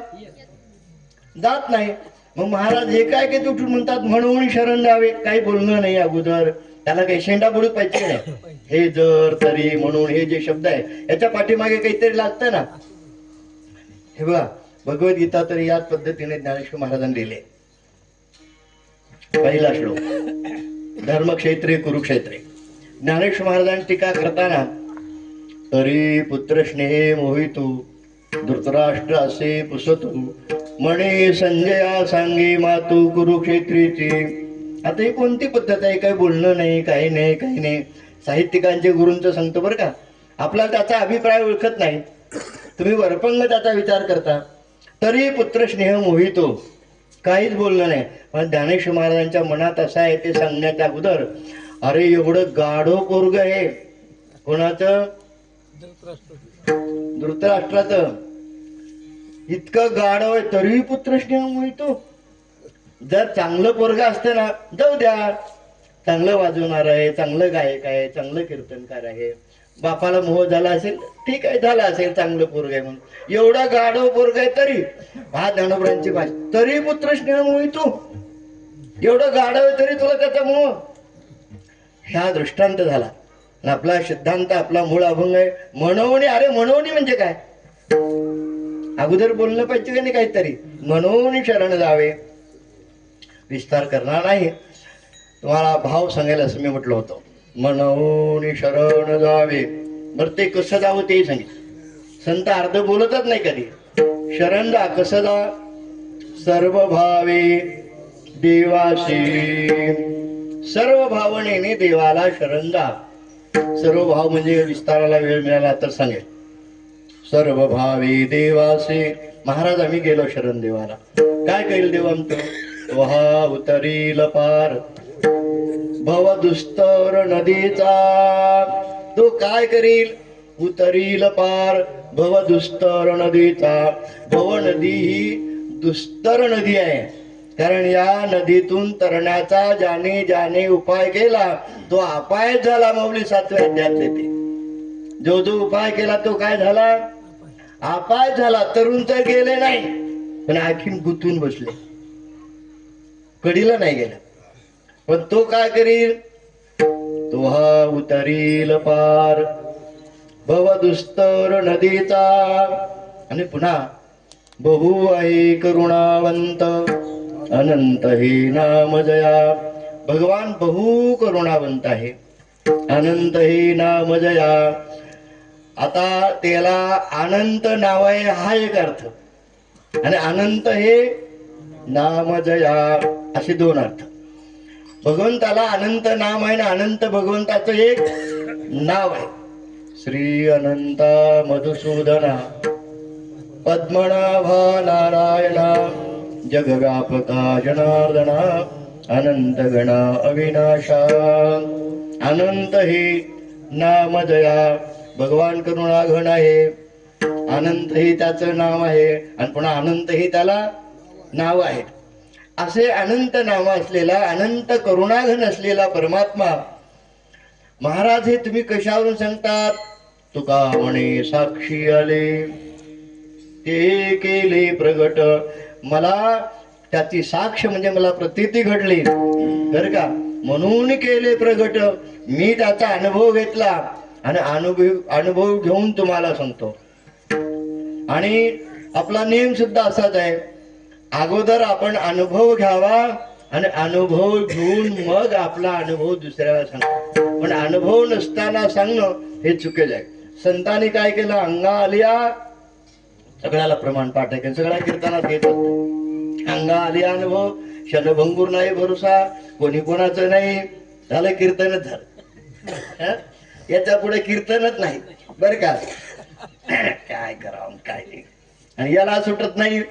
जात नाही. मग महाराज हे काय की उठून म्हणतात म्हणून शरण जावे. काही बोलणं नाही अगोदर. त्याला काही शेंडा बुडू पाहिजे नाही. हे जर तरी म्हणून हे जे शब्द आहे याच्या पाठीमागे काहीतरी लागतं ना. हे बघा, भगवद्गीता तरी याच पद्धतीने ज्ञानेश्वर महाराजांनी लिहिले. पहिला श्लोक, धर्मक्षेत्रे कुरुक्षेत्रे. ज्ञानेश्वर महाराजांनी टीका करताना तरी पुत्र स्नेहे मोहितू धृतराष्ट्र असे पुसतू म्हणे संजया सांगे मातू कुरुक्षेत्रीची. आता ही कोणती पद्धत आहे? काही बोलणं नाही, काही नाही. साहित्यिकांचे गुरूंचं सांगतो बरं का. आपला त्याचा अभिप्राय ओळखत नाही, तुम्ही वरपंग त्याचा विचार करता. तरी पुत्र स्नेह मोहितो, काहीच बोलणं नाही. पण ज्ञानेश्वर महाराजांच्या मनात असं आहे ते सांगण्याच्या अगोदर, अरे एवढं गाढो पोरग आहे. कोणाचं? धृतराष्ट्राचं. इतकं गाढव आहे तरीही पुत्र स्नेह मोहितो. जर चांगलं पोरग असतं ना, जाऊ द्या, चांगलं वाजवणार आहे, चांगलं गायक आहे, चांगलं कीर्तनकार आहे, बापाला मोह झाला असेल, ठीक आहे, झाला असेल, चांगलं पोरग आहे म्हणून. एवढा गाढव पोरग आहे तरी, हा ज्ञानोबरांची भाषा, तरी पुत्र स्नेह मोहितो. एवढं गाढव आहे तरी तुला त्याचा मोह. ह्या दृष्टांत झाला. आणि आपला सिद्धांत, आपला मूळ अभंग आहे म्हणवणी. अरे म्हणवणी म्हणजे काय? अगोदर बोललं पाहिजे का नाही काहीतरी. म्हणून शरण जावे. विस्तार करणार नाही, तुम्हाला भाव सांगायला असं मी म्हटलं होतं. म्हणून शरण जावे. बरं ते कसं जावं ते सांगितलं. संत अर्ध बोलतच नाही कधी. शरण जा कसं जा? सर्व भावे देवासी. सर्व भावनेने देवाला शरण जा. सर्व भाव म्हणजे विस्ताराला वेळ मिळाला तर सांगेल. सर्व भावे देवासे. महाराज आम्ही गेलो शरण देवाला. काय करेल देव आमचं? वहा उतरील पार भव दुस्तर नदीचा. तो काय करील? उतरील पार भव दुस्तर नदीचा. भव नदी ही दुस्तर नदी आहे. कारण या नदीतून तरण्याचा ज्याने ज्याने उपाय केला तो अपाय झाला. माऊली 7व्या अध्यायातले ते जो जो उपाय केला तो काय झाला? अपाय झाला. तरुण तर गेले नाही, पण आणखीन गुंतून बसले, कडीला नाही गेला. पण तो काय करील? तो हा उतरील पार भव दुस्तर नदीचा. आणि पुन्हा बहु आहे करुणावंत अनंत हे नाम जया. भगवान बहु करुणावंत आहे, अनंत हे नाम जया. आता त्याला अनंत नाव आहे हा एक अर्थ, आणि अनंत हे नाम जया असे दोन अर्थ. भगवंताला अनंत नाम आहे ना अनंत भगवंताचं एक नाव आहे. श्री अनंता मधुसूदना पद्मनाभा नारायणा जगव्यापका जनार्दना अनंत गणा अविनाशा. अनंत हे नाम जया. भगवान करुणाघन आहे, अनंत हे त्याचं नाव आहे, आणि पुन्हा अनंत हे त्याला नाव आहे. असे अनंत नाव असलेला, अनंत करुणाघन असलेला परमात्मा महाराज हे तुम्ही कशावरून सांगतात? तुका म्हणे साक्षी आले ते केले प्रगट. मला त्याची साक्ष म्हणजे मला प्रतीती घडली बर का, म्हणून केले प्रगट. मी त्याचा अनुभव घेतला आणि अनुभव घेऊन तुम्हाला सांगतो. आणि आपला नियम सुद्धा असाच आहे, अगोदर आपण अनुभव घ्यावा आणि अनुभव घेऊन मग आपला अनुभव दुसऱ्याला सांगतो. पण अनुभव नसताना सांगणं हे चुकेल आहे. संतांनी काय केलं? अंगा आलिया सगळ्याला प्रमाण पाठ आहे, सगळ्या कीर्तनात येत असते. अंगा आलिया अनुभव शनभंगूर नाही भरोसा, कोणी कोणाचं नाही. झालं कीर्तनच झालं. याच्या पुढे कीर्तनच नाही बर का. काय करावं काय नाही. आणि याला सुटत नाही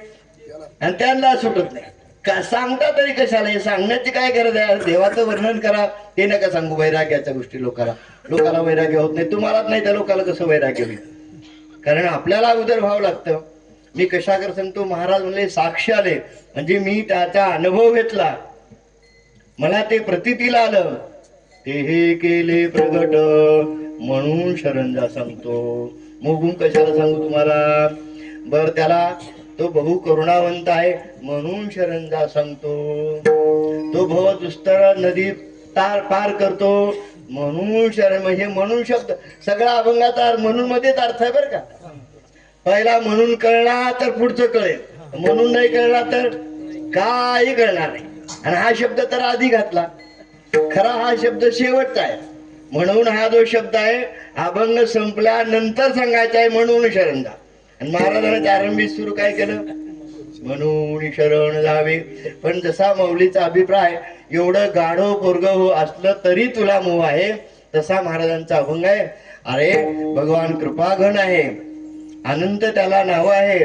आणि त्यांना सुटत नाही. का सांगता तरी कशाला? हे सांगण्याची काय गरज आहे? देवाचं वर्णन करा, ते नका सांगू वैराग्याच्या गोष्टी लोकाला. लोकाला वैराग्य होत नाही, तुम्हालाच नाही त्या लोकाला कसं वैराग्य होईल? कारण आपल्याला अगोदर भाव लागतं. मी कशाकर सांगतो? महाराज म्हणले साक्ष आले म्हणजे मी त्याचा अनुभव घेतला, मला ते प्रतीतीला आलं. ते हे केले प्रगट म्हणून शरण जा सांगतो. मोगून कशाला सांगू तुम्हाला? बर त्याला तो बहु करुणावंत आहे म्हणून शरण जा सांगतो. तो भव दुस्तर नदी पार करतो म्हणून शरण. म्हणजे म्हणून शब्द सगळा अभंगाचा म्हणून मध्येच अर्थ आहे बर का. पहिला म्हणून कळणार तर पुढचं कळेल, म्हणून नाही कळणार तर काही कळणार नाही. आणि हा शब्द तर आधी घातला, खरा हा शब्द शेवटचा आहे. म्हणून हा जो शब्द आहे अभंग संपल्यानंतर सांगायचा आहे म्हणून शरण जा. आणि महाराजांनी आरंभी सुरू काय केलं? म्हणून शरण जावे. पण जसा मौलीचा अभिप्राय एवढं गाढव पोरग हो असलं तरी तुला मोह आहे, तसा महाराजांचा अभंग आहे. अरे भगवान कृपाघन आहे, अनंत त्याला नाव आहे.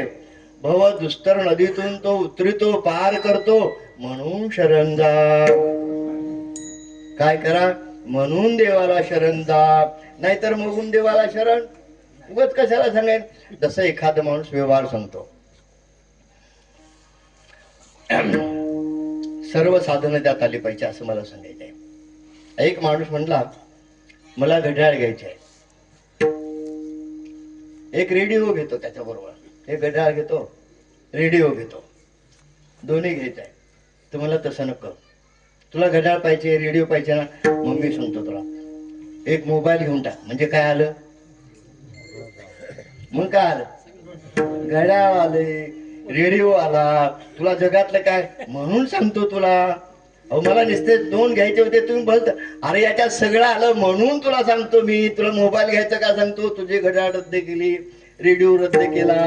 भव दुस्तर नदीतून तो उतरितो पार करतो म्हणून शरण जा. काय करा? म्हणून देवाला शरण जा, नाहीतर मगून देवाला शरण उगत कशाला सांगेल? जसं एखादा माणूस व्यवहार सांगतो, सर्व साधनं त्यात आली पाहिजे असं मला सांगायचं आहे. एक माणूस म्हणला मला घड्याळ घ्यायचे आहे, एक रेडिओ घेतो त्याच्याबरोबर. एक घड्याळ घेतो, रेडिओ घेतो, दोन्ही घ्यायचं आहे. तुम्हाला तसं नको, तुला घड्याळ पाहिजे, रेडिओ पाहिजे ना, मम्मी सांगतो तुला एक मोबाईल घेऊन टाक. म्हणजे काय आलं? मग काय आलं? घड्याळ आले, रेडिओ आला, तुला जगातलं काय म्हणून सांगतो तुला. अहो मला नुसते 2 घ्यायचे होते, तुम्ही बोलता अरे याच्यात सगळं आलं म्हणून तुला सांगतो मी. तुला मोबाईल घ्यायचं का सांगतो? तुझी घड्याळ रद्द केली, रेडिओ रद्द केला.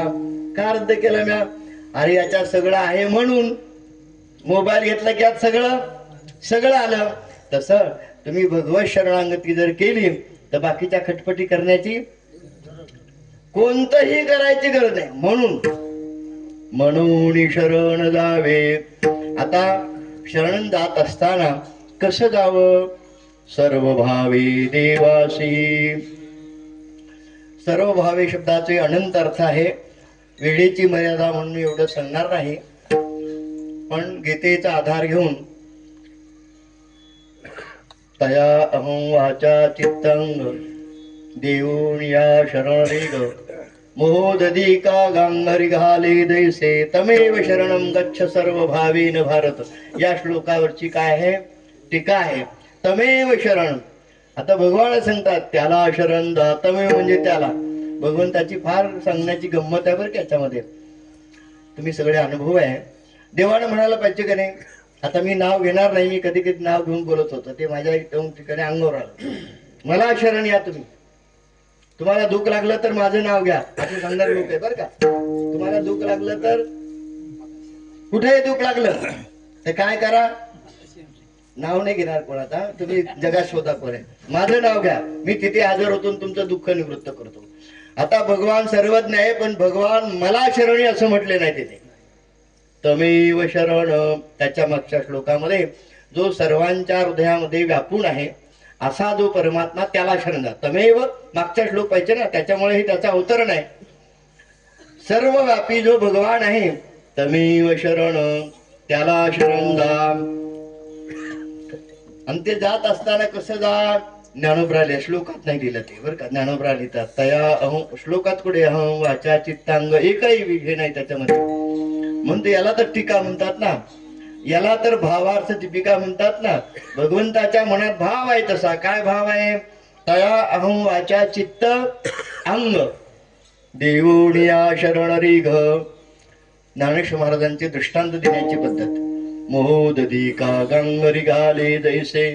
का रद्द केला म्या? अरे याच्यात सगळं आहे म्हणून. मोबाईल घेतला की यात सगळं आलं. तसं तुम्ही भगवत शरणागती जर केली तर बाकीच्या खटपटी करण्याची, कोणतंही करायची गरज नाही. म्हणून शरण जावे. आता शरण जात असताना कसं जावं? सर्व भावे देवासी. सर्व भावे शब्दाचे अनंत अर्थ आहे. वेळेची मर्यादा म्हणून एवढं सांगणार नाही, पण गीतेचा आधार घेऊन तया अहं वाचा चित्तंग देऊन या शरण ग मोदधी का गांगरी घाले दैसे तमेव शरणम गच्छ सर्व भावेन भारत. या श्लोकावरची काय आहे? टीका आहे. तमेव शरण. आता भगवान सांगतात त्याला शरण जा. तमेव म्हणजे त्याला. भगवंताची फार सांगण्याची गंमत आहे बरं का याच्यामध्ये. तुम्ही सगळे अनुभव आहे. देवानं म्हणायला पाहिजे का नाही? आता मी नाव घेणार नाही, मी कधी कधी नाव घेऊन बोलत होतो, ते माझ्या एकदम ठिकाणी अंगावर आलं. मला शरण या तुम्ही. तुम्हाला दुःख लागलं तर माझं नाव घ्या असे सांगणार लोक आहे बरं का. तुम्हाला दुःख लागलं तर कुठेही दुःख लागलं तर काय करा? नाव नाही घेणार कोणाचा, तुम्ही जगात शोधा कोण आहे. माझं नाव घ्या, मी तिथे हजर होतो, तुमचं दुःख निवृत्त करतो. आता भगवान सर्वज्ञ आहे, पण भगवान मला शरणी असं म्हटले नाही तिथे. तमेव शरण. त्याच्या मागच्या श्लोकामध्ये जो सर्वांच्या हृदयामध्ये व्यापून आहे असा जो परमात्मा त्याला शरण जा. तमेव मागचा श्लोक पाहिजे ना, त्याच्यामुळे हे त्याचा अवतरण आहे. सर्व व्यापी जो भगवान आहे तमेव शरण, त्याला शरण जा. आणि ते जात असताना कसं जा? ज्ञानोबराले श्लोकात नाही दिलं ते बरं का. ज्ञानोबरा लिहितात तया अहं. श्लोकात कुठे अहं वाचा चित्तांग एकही विषय नाही त्याच्यामध्ये. म्हणते याला तर टीका म्हणतात ना, याला तर भावार्थ दीपिका म्हणतात ना. भगवंताच्या मनात भाव आहे तसा. काय भाव आहे? तया अहं वाचा चित्त अंग देऊनिया शरण रे घ. ज्ञानेश्वर महाराजांचे दृष्टांत देण्याची पद्धत. मोदधी का गंगरी घाले जैसे.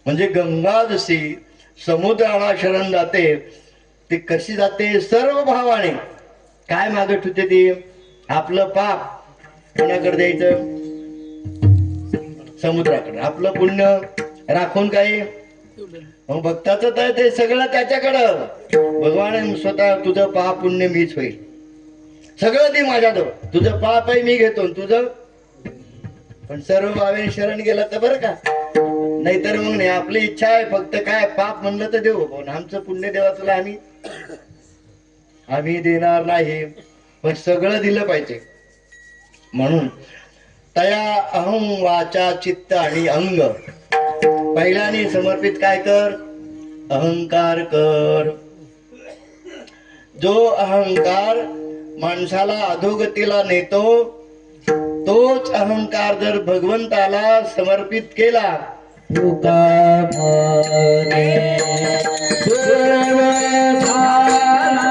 म्हणजे गंगा जशी समुद्राला शरण जाते, ती कशी जाते? सर्व भावाने. काय मागत होते ती? आपलं पाप कोणाकडे द्यायचं? समुद्राकडे. आपलं पुण्य राखून काय? मग भक्ताचं तर ते सगळं त्याच्याकडं. भगवान स्वतः तुझं पाप पुण्य मीच होईल, सगळं ते माझ्याजवळ. तुझं पाप आहे मी घेतो, तुझं पण सर्व भावे शरण गेलं तर बरं का. नाहीतर मग नाही. आपली इच्छा आहे फक्त काय? पाप म्हणलं तर देऊ, पण आमचं पुण्य देवा तुला आम्ही देणार नाही, पण सगळं दिलं पाहिजे. म्हणून तया अहं वाचा चित्त आणि अंग. पहिल्याने समर्पित काय कर? अहंकार कर. जो अहंकार माणसाला अधोगतीला नेतो, तोच अहंकार जर भगवंताला समर्पित केला तुका म्हणे सर्व झाला.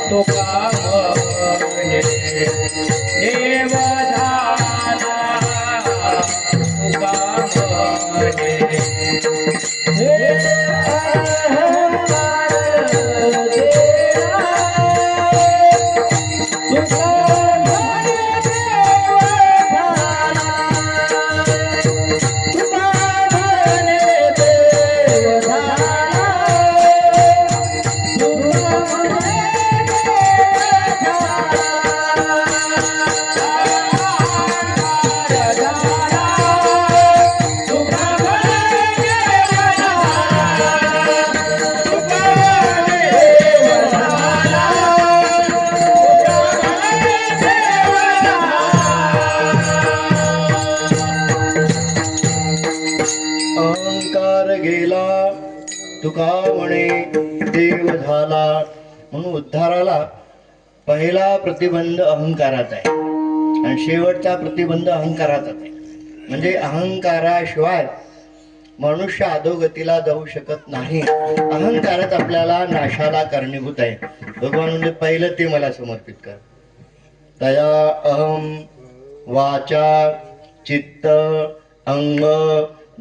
तुका म्हणे तुका म्हणे देव झाला. तुका म्हणे अहंकार गेला तुका म्हणे देव झाला. म्हणून उद्धाराला पहिला प्रतिबंध अहंकाराचा आहे आणि शेवटचा प्रतिबंध अहंकाराचाच आहे. म्हणजे अहंकाराशिवाय मनुष्य अधोगतीला जाऊ शकत नाही. अहंकारच आपल्याला नाशाला कारणीभूत आहे. भगवान म्हणजे पहिलं ते मला समर्पित कर. तया अहम वाचा चित्त अंग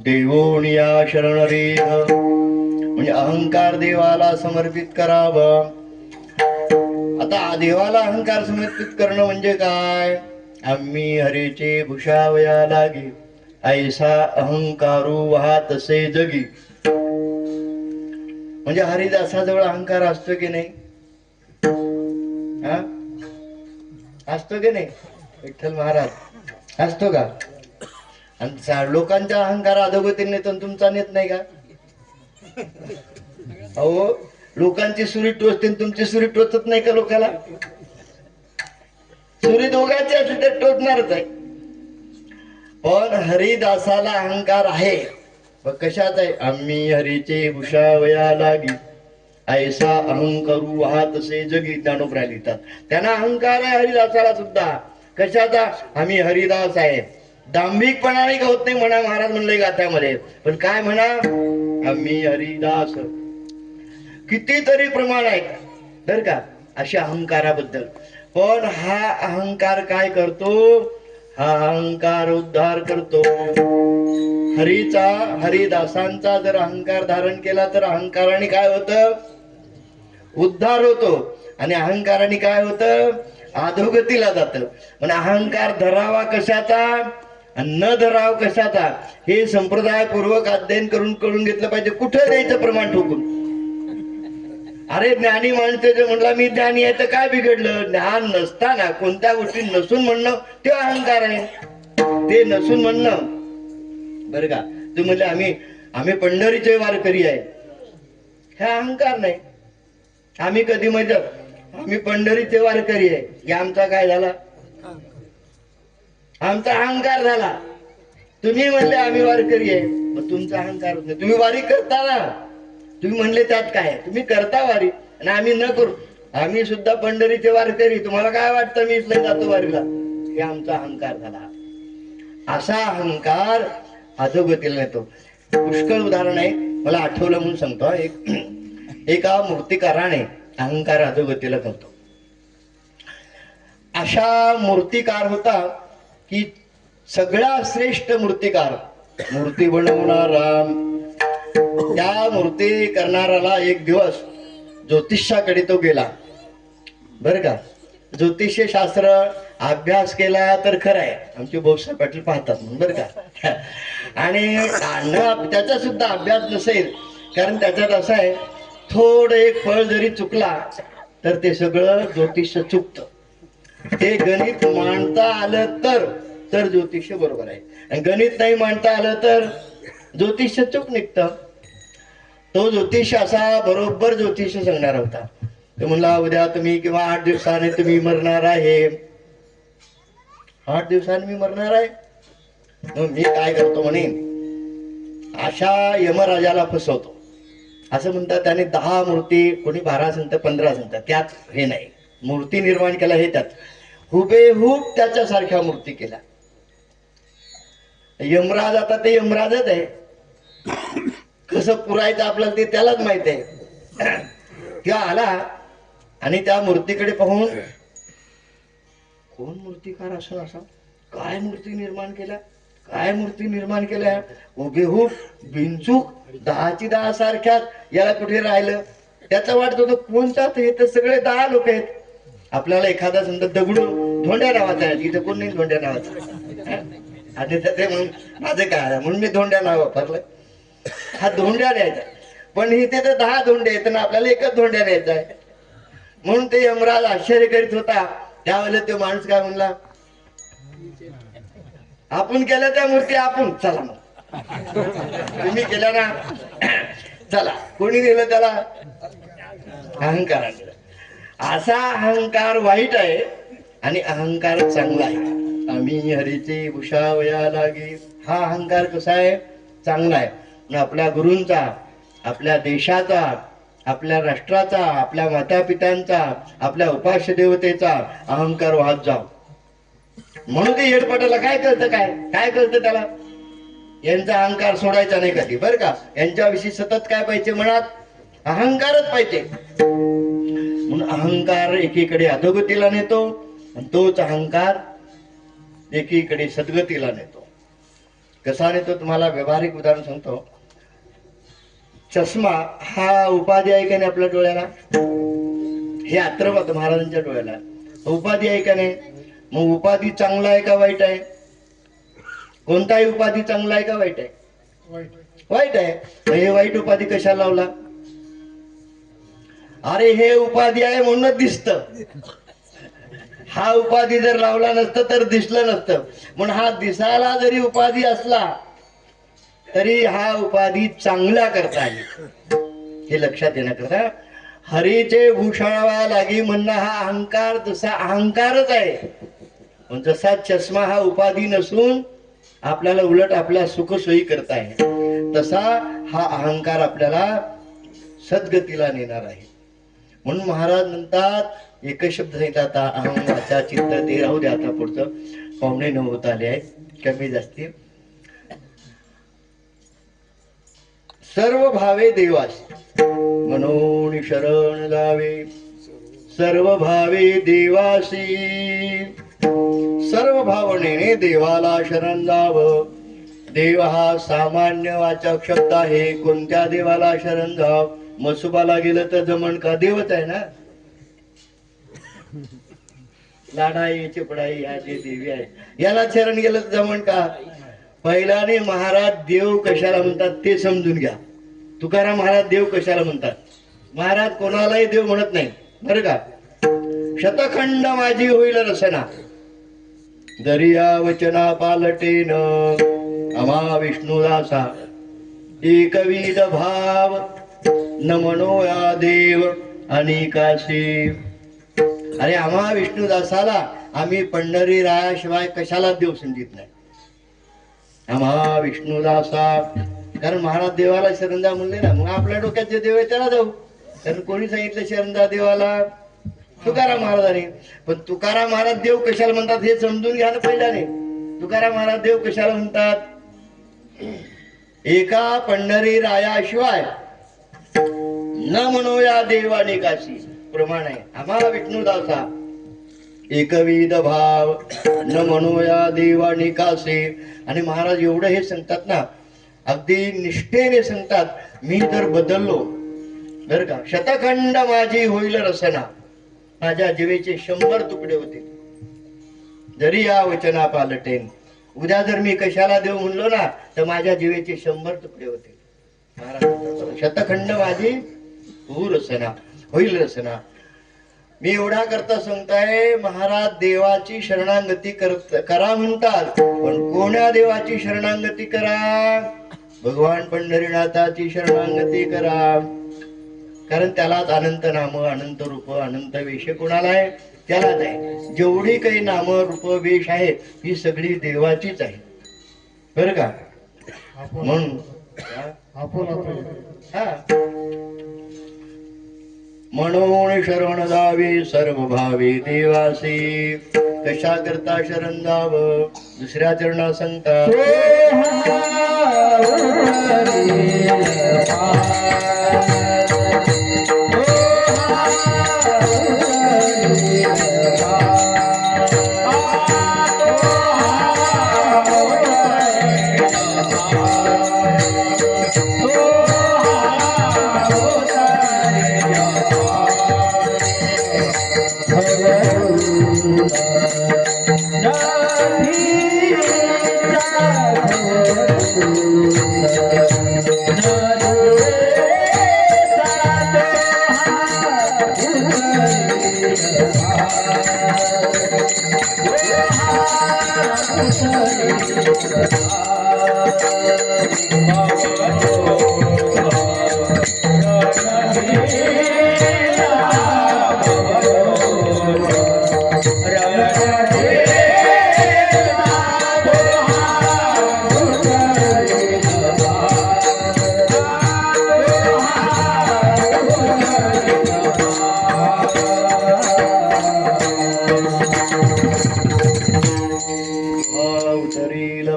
देवोनिया शरणरेह. म्हणजे अहंकार देवाला समर्पित करावं. आता देवाला अहंकार समर्पित करणं म्हणजे काय? आम्ही हरीचे भूषावया लागे ऐसा अहंकारू वहा तसे जगी. म्हणजे हरिदासाजवळ अहंकार असतो की नाही? हा, असतो की नाही? विठ्ठल महाराज असतो का? आणि लोकांचा अहंकार अधोगतीने नेतो आणि तुमचा नेत नाही का? अहो, लोकांची सुरी टोचते तुमची सुरी टोचत नाही का लोकाला? सुरी दोघांची असली तर टोचणारच आहे. पण हरिदासाला अहंकार आहे. कशाच आहे? आम्ही हरीचे भूषावया लागी ऐसा अहंकारू वहा तसे जगी. ज्ञानोबराय लिहितात. त्यांना अहंकार आहे हरिदासाला सुद्धा. कशाचा? आम्ही हरिदास आहे. दांभिकपणाने होत नाही म्हणा, महाराज म्हणले गाथ्यामध्ये. पण काय म्हणा? आम्ही हरिदास. कितीतरी प्रमाण आहेत बर का अशा अहंकाराबद्दल. पण हा अहंकार काय करतो? हा अहंकार उद्धार करतो. हरिदासांचा जर अहंकार धारण केला तर अहंकाराने काय होतं? उद्धार होतो. आणि अहंकाराने काय होतं? अधोगतीला जातं. पण अहंकार धरावा कशाचा आणि न धरावा कशाचा हे संप्रदायपूर्वक अध्ययन करून घेतलं पाहिजे. कुठं द्यायचं प्रमाण ठोकून? अरे ज्ञानी माणसं जे म्हणला मी ज्ञानी आहे तर काय बिघडलं? ज्ञान नसताना कोणत्या गोष्टी नसून म्हणणं ते अहंकार आहे. ते नसून म्हणणं बरं का. तू म्हणले आम्ही पंढरीचे वारकरी आहे, हे अहंकार नाही. आम्ही कधी म्हणत आम्ही पंढरीचे वारकरी आहे, हे आमचा काय झाला? आमचा अहंकार झाला. तुम्ही म्हणले आम्ही वारकरी आहे, मग तुमचा अहंकार नाही. तुम्ही वारी करता ना, तुम्ही म्हणले त्यात काय? तुम्ही करता वारी आणि आम्ही न करू. आम्ही सुद्धा पंढरीचे वारकरी. तुम्हाला काय वाटतं मी इथलं जातो वारीला? हे आमचा अहंकार झाला. असा अहंकार अधोगतीला नेतो. पुष्कळ उदाहरण आहे, मला आठवलं म्हणून सांगतो. एका मूर्तिकाराने अहंकार अधोगतीला करतो. अशा मूर्तिकार होता की सगळा श्रेष्ठ मूर्तिकार, मूर्ती बनवणारा. त्या मूर्ती करणाऱ्याला एक दिवस ज्योतिषाकडे तो गेला बर का. ज्योतिष्य शास्त्र अभ्यास केला तर खरं आहे, आमचे भाऊसाहेब पाटील पाहतात बर का. आणि त्याचा सुद्धा अभ्यास नसेल, कारण त्याच्यात असं आहे थोडं एक फळ जरी चुकला तर ते सगळं ज्योतिष चुकतं. ते गणित मांडता आलं तर ज्योतिष्य बरोबर आहे, आणि गणित नाही मांडता आलं तर ज्योतिष्य चूक निघतं. तो ज्योतिष असा बरोबर ज्योतिष सांगणार होता. तो म्हणला उद्या तुम्ही किंवा 8 दिवसाने तुम्ही मरणार आहे. 8 दिवसांनी मी मरणार आहे. मग मी काय करतो म्हणे, अशा यमराजाला फसवतो. असं म्हणतात त्याने 10 मूर्ती, कोणी 12 सांगतं 15 सांगतात, त्यात हे नाही. मूर्ती निर्माण केला हे त्यात हुबेहूब त्याच्यासारख्या मूर्ती केल्या. यमराज आता ते यमराजच आहे, कसं पुरायचं आपल्याला ते त्यालाच माहित आहे. त्या आला आणि त्या मूर्तीकडे पाहून, कोण मूर्तिकार असं असा, काय मूर्ती निर्माण केल्या, काय मूर्ती निर्माण केल्या, हुबेहूब बिनचूक 10ची 10 सारख्याच. याला कुठे राहिलं? त्याचा वाटत होतं कोणता, हे तर सगळे 10 लोक आहेत. आपल्याला एखादा समजा दगडू धोंड्या नावाचा आहे, इथं कोण नाही धोंड्या नावाचा. आणि ते म्हणून माझं काय म्हणून मी धोंड्या नाव वापरलं. हा धोंड्या द्यायचा, पण इथे तर 10 धोंडे आहेत ना, आपल्याला एकच धोंड्या द्यायचा आहे. म्हणून ते यमराज आश्चर्य करीत होता. त्यावेळेला तो माणूस काय म्हणला, आपण केल्या त्या मूर्ती आपण, चला मग तुम्ही केल्या ना, चला. कोणी दिलं त्याला? अहंकाराने. असा अहंकार वाईट आहे आणि अहंकार चांगला आहे. आम्ही हरीचे भूषावया लागे, हा अहंकार कसा आहे? चांगला आहे. आपल्या गुरूंचा, आपल्या देशाचा, आपल्या राष्ट्राचा, आपल्या मातापित्यांचा, आपल्या उपास्य देवतेचा अहंकार वाहत जाव. म्हणून ते येडपटाला काय कळतं, काय कळतं त्याला? यांचा अहंकार सोडायचा नाही कधी, बरं का? यांच्याविषयी सतत काय पाहिजे मनात? अहंकारच पाहिजे. म्हणून अहंकार एकीकडे अधोगतीला नेतो आणि तोच अहंकार एकीकडे सद्गतीला नेतो. कसा नेतो तुम्हाला व्यावहारिक उदाहरण सांगतो. चष्मा हा उपाधी आहे का नाही आपल्या डोळ्याला? हे आत्रवाद महाराजांच्या डोळ्याला उपाधी आहे का नाही? मग उपाधी चांगला आहे का वाईट आहे? कोणताही उपाधी चांगला आहे का वाईट आहे? वाईट आहे. हे वाईट उपाधी कशाला लावला? अरे हे उपाधी आहे म्हणूनच दिसतं. हा उपाधी जर लावला नसतं तर दिसलं नसतं. म्हणून हा दिसायला जरी उपाधी असला तरी हा उपाधी चांगला करता आहे, हे लक्षात येण्याकरता हरीचे भूषणावा लागी म्हणणं हा अहंकार तसा अहंकारच आहे. जसा चष्मा हा उपाधी नसून आपल्याला उलट आपल्या सुखसोयी करता आहे, तसा हा अहंकार आपल्याला सद्गतीला नेणार आहे. म्हणून महाराज म्हणतात, एकच शब्द सांगितला आता, अहं वाचा चित्त ते राहू द्या. आता पुढचं 9:15 होत आले आहे, कमी जास्ती. सर्व भावे देवासी म्हणून शरण जावे, सर्व भावे देवासी. सर्व भावनेने देवाला शरण जावं. देव हा सामान्य वाचक शब्द आहे. कोणत्या देवाला शरण जाव? मसुबाला गेलं तर जमण का? देवच आहे ना. लाडाई चिपडाई ह्या जे देवी आहे याला शरण गेलं तर जमण का? पहिल्याने महाराज देव कशाला म्हणतात ते समजून घ्या. तुकाराम महाराज देव कशाला म्हणतात? महाराज कोणालाही देव म्हणत नाही, बरं का? शतखंड माझी होईल रसना, दरिया वचना पालटेन अमा विष्णुदासा, एकविध भाव न मनोया देव अनेकाशी. अरे आम्हा विष्णुदासाला आम्ही पंढरी रायाशिवाय कशाला देव समजित नाही. आम्हा विष्णुदासा, कारण महाराज देवाला शरण जा म्हणले ना, मग आपल्या डोक्यात जे देव आहे त्याला जाऊ. कारण कोणी सांगितलं शरण जा देवाला? तुकाराम महाराजांनी. पण तुकाराम महाराज देव कशाला म्हणतात हे समजून घ्या ना पहिल्याने. तुकाराम महाराज देव कशाला म्हणतात? एका पंढरी रायाशिवाय न मनोया देव अनेकाशी प्रमाण आहे. आम्हाला विष्णुदासा एकविध भाव न मनोया देव अनेकाशी. आणि महाराज एवढं हे सांगतात ना, अगदी निष्ठेने सांगतात, मी जर बदललो बर का, शतखंड माझी होईल रसना, माझ्या जीवेचे 100 तुकडे होतील. जरी या वचना पालटेन. उद्या जर मी कशाला देव म्हणलो ना तर माझ्या जीवेचे 100 तुकडे होतील. महाराज शतखंड माझी रसना होईल रसना. मी एवढा करता सांगताय, महाराज देवाची शरणागती करा म्हणतात, पण कोण्या देवाची शरणागती करा? भगवान पंढरीनाथाची शरणागती करा. कारण त्यालाच अनंत नाम, अनंत रूप, अनंत वेश कोणाला आहे? त्यालाच आहे. जेवढी काही नाम, रूप, वेश आहे ही सगळी देवाचीच आहे, बरं का? म्हणून म्हणून शरण जावे सर्व भावे देवासी. कशा करता शरण जावं? दुसऱ्या चरणा सांगता,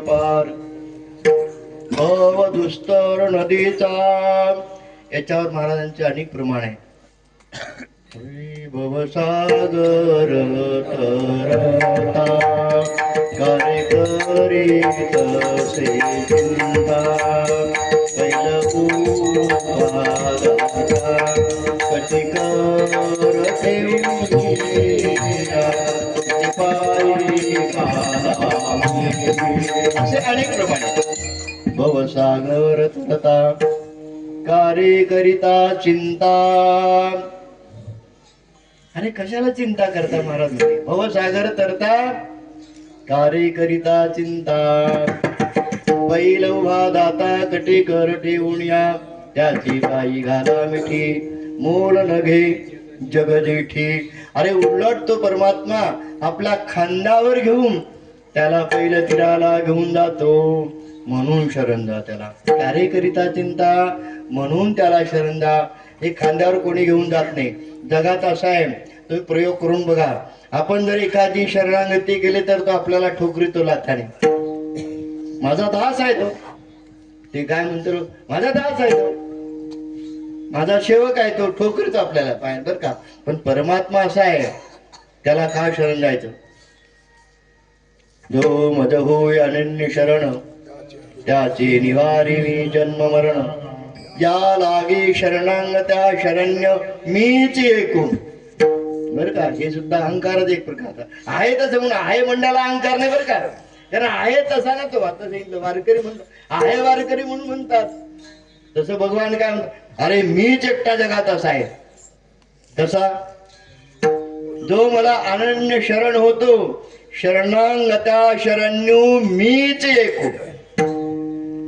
पार भव दुस्तर नदीचा. याच्यावर महाराजांचे अनेक प्रमाण आहे. भवसागर तरता कार्य करी तसे चिंता पैल कटिकर असे अनेक प्रमाणे. भवसागर तरता कार्य करिता चिंता. अरे कशाला चिंता करता महाराज म्हणे. भवसागर तरता कार्य करिता चिंता बैल उभा दाता कटी कर ठेवून या त्याची पायी घाला मिठी मोल नघे जग जेठी. अरे उलट तो परमात्मा आपल्या खांद्यावर घेऊन त्याला पहिलं तीराला घेऊन जातो म्हणून शरण जा त्याला. कार्य करिता चिंता म्हणून त्याला शरण जा. हे खांद्यावर कोणी घेऊन जात नाही. जगात असा आहे, तुम्ही प्रयोग करून बघा. आपण जर एखादी शरणागती केली तर तो आपल्याला ठोकरीतो लाथाने. माझा दास आहे तो, ते काय म्हणतो, माझा दास आहे तो, माझा सेवक आहे तो, ठोकरीतो आपल्याला पाय बर का. पण परमात्मा असा आहे, त्याला का शरण जायचं. जो मज होय अनन्य शरण त्याचे निवारिणी जन्म मरण. या लागी शरणांग त्या शरण्य मीच ऐकून. बर का, हे सुद्धा अहंकारच एक प्रकारचा आहे. तसं म्हणून आहे मंडळाला अहंकार नाही बर का. कारण आहे तसा ना तो. आता सांगितलं वारकरी म्हणतात, आहे वारकरी म्हणून म्हणतात. तसं भगवान काय म्हणतात, अरे मीच एकटा जगात असा आहे. तसा जो मला अनन्य शरण होतो शरणांगता शरण्यू मीच ऐकू.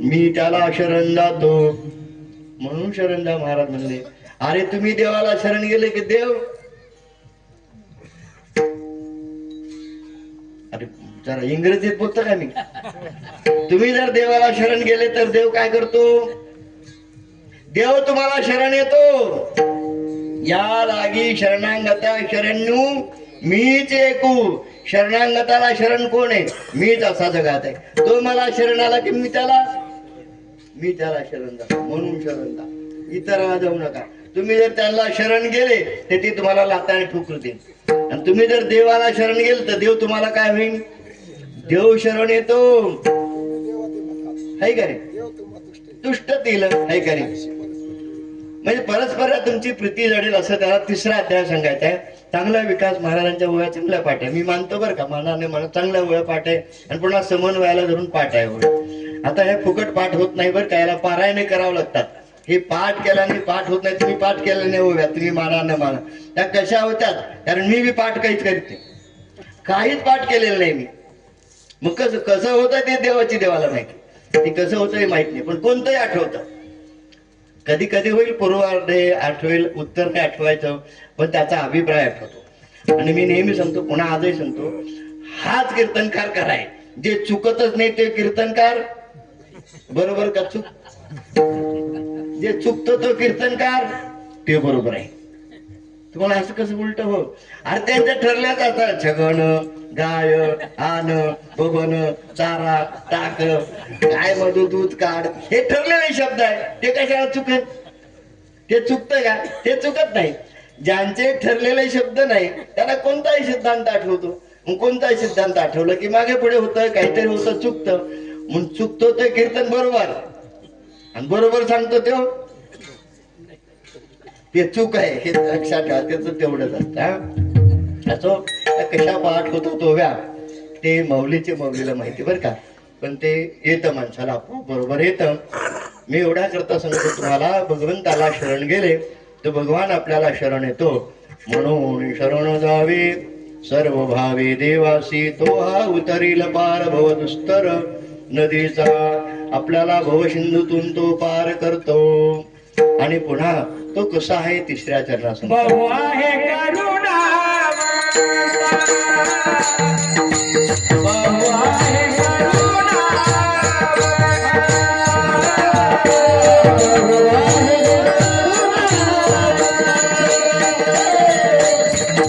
मी त्याला शरण जातो म्हणून शरण जा. महाराज म्हणले, अरे तुम्ही देवाला शरण गेले की देव, अरे जरा इंग्रजीत बोलतो का मी. तुम्ही जर देवाला शरण गेले तर देव काय करतो. देव तुम्हाला शरण येतो. या लागी शरणांगता शरण्यू मीच ऐकू. शरणांगताला शरण कोण आहे, मीच असा जगात आहे. तो मला शरण आला की मी त्याला शरण जातो म्हणून शरण जा. इतरांना जाऊ नका. तुम्ही जर त्यांना शरण गेले तर ते तुम्हाला लाथाने ठोकरतील. आणि तुम्ही जर देवाला शरण गेले तर देव तुम्हाला काय होईल, देव शरण येतो. है का रे, तुष्ट दिलं है का रे. म्हणजे परस्पर तुमची प्रीती जडेल असं त्याला तिसरा अध्याय सांगायचा आहे. चांगला विकास महाराजांच्या वया चांगला पाठ आहे. मी मानतो बरं का, मानाने मला चांगला वया पाठ आहे. आणि पुन्हा समन्वयाला धरून पाठ आहे. आता हे फुकट पाठ होत नाही बरं का, याला पारायणे करावं लागतात. हे पाठ केल्याने पाठ होत नाही. तुम्ही पाठ केल्याने होव्या, तुम्ही माना न माना. त्या कशा होत्यात, कारण मी बी पाठ काहीच करीत नाही, काहीच पाठ केलेलं नाही मी. मग कसं होतं ते देवाला माहिती. ते कसं होतं हे माहित नाही. पण कोणतंही आठवतं. कधी कधी होईल पूर्वार्धे आठवेल, उत्तर नाही आठवायचं, पण त्याचा अभिप्राय आठवतो. आणि मी नेहमी सांगतो, पुन्हा आजही सांगतो, हाच कीर्तनकार कराय. जे चुकतच नाही ते कीर्तनकार बरोबर का. जे चुकतो तो कीर्तनकार ते बरोबर आहे. तुम्हाला असं कसं उलट हो. अरे त्यांच्या ठरल्याच आता छगण गाय आन बबन चारा टाक काय मधू दूध काढ हे ठरलेले शब्द आहे. ते कशाला चुकत, ते चुकतं का, ते चुकत नाही. ज्यांचे ठरलेले शब्द नाही त्याला कोणताही सिद्धांत आठवतो. मग कोणताही सिद्धांत आठवलं की मागे पुढे होतं, काहीतरी होतं, चुकतं. मग चुकतो ते कीर्तन बरोबर आणि बरोबर सांगतो ते चूक आहे हे लक्षात ठेवा. त्याचं तेवढंच असतं. असो कशा पाठ होतो तो व्या ते मौलीला माहिती बरं का. पण ते येतं माणसाला आपोआप बरोबर येतं. मी एवढा करता सांगतो तुम्हाला, भगवंताला शरण गेले तर भगवान आपल्याला शरण येतो. म्हणून शरण जावे सर्व भावे देवासी, तो हा उतरील पार भव दुस्तर नदीचा. आपल्याला भवसिंधूतून तो पार करतो. आणि पुन्हा तो कसा आहे तिसऱ्या चरणात बहु आहे करुणा बहु आहे करुणा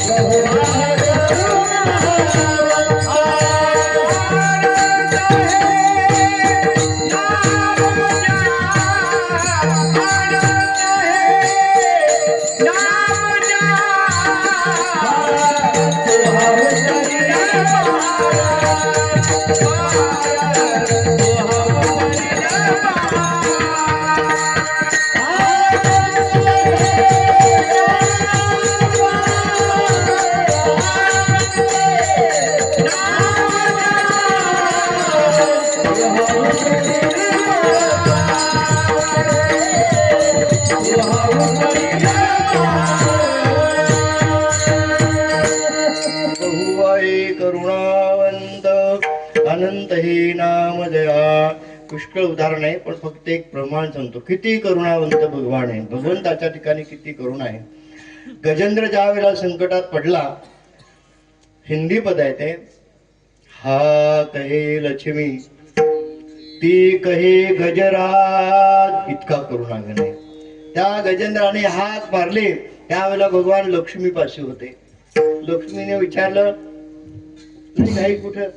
बहु आहे बहुवाई करुणावंत अनंत हे नाम दया. पुष्कळ उदाहरण आहे पण फक्त एक प्रमाण सांगतो. किती करुणावंत भगवान आहे. भगवंताच्या ठिकाणी किती करुणा आहे. गजेंद्र ज्या वेळेला संकटात पडला, हिंदी पद आहे ते, हा कहे लक्ष्मी ती कहे गजराज, इतका करुणाघन आहे. त्या गजेंद्राने हात मारले त्यावेळेला भगवान लक्ष्मी पाशी होते. लक्ष्मीने विचारलं नाही काही कुठं.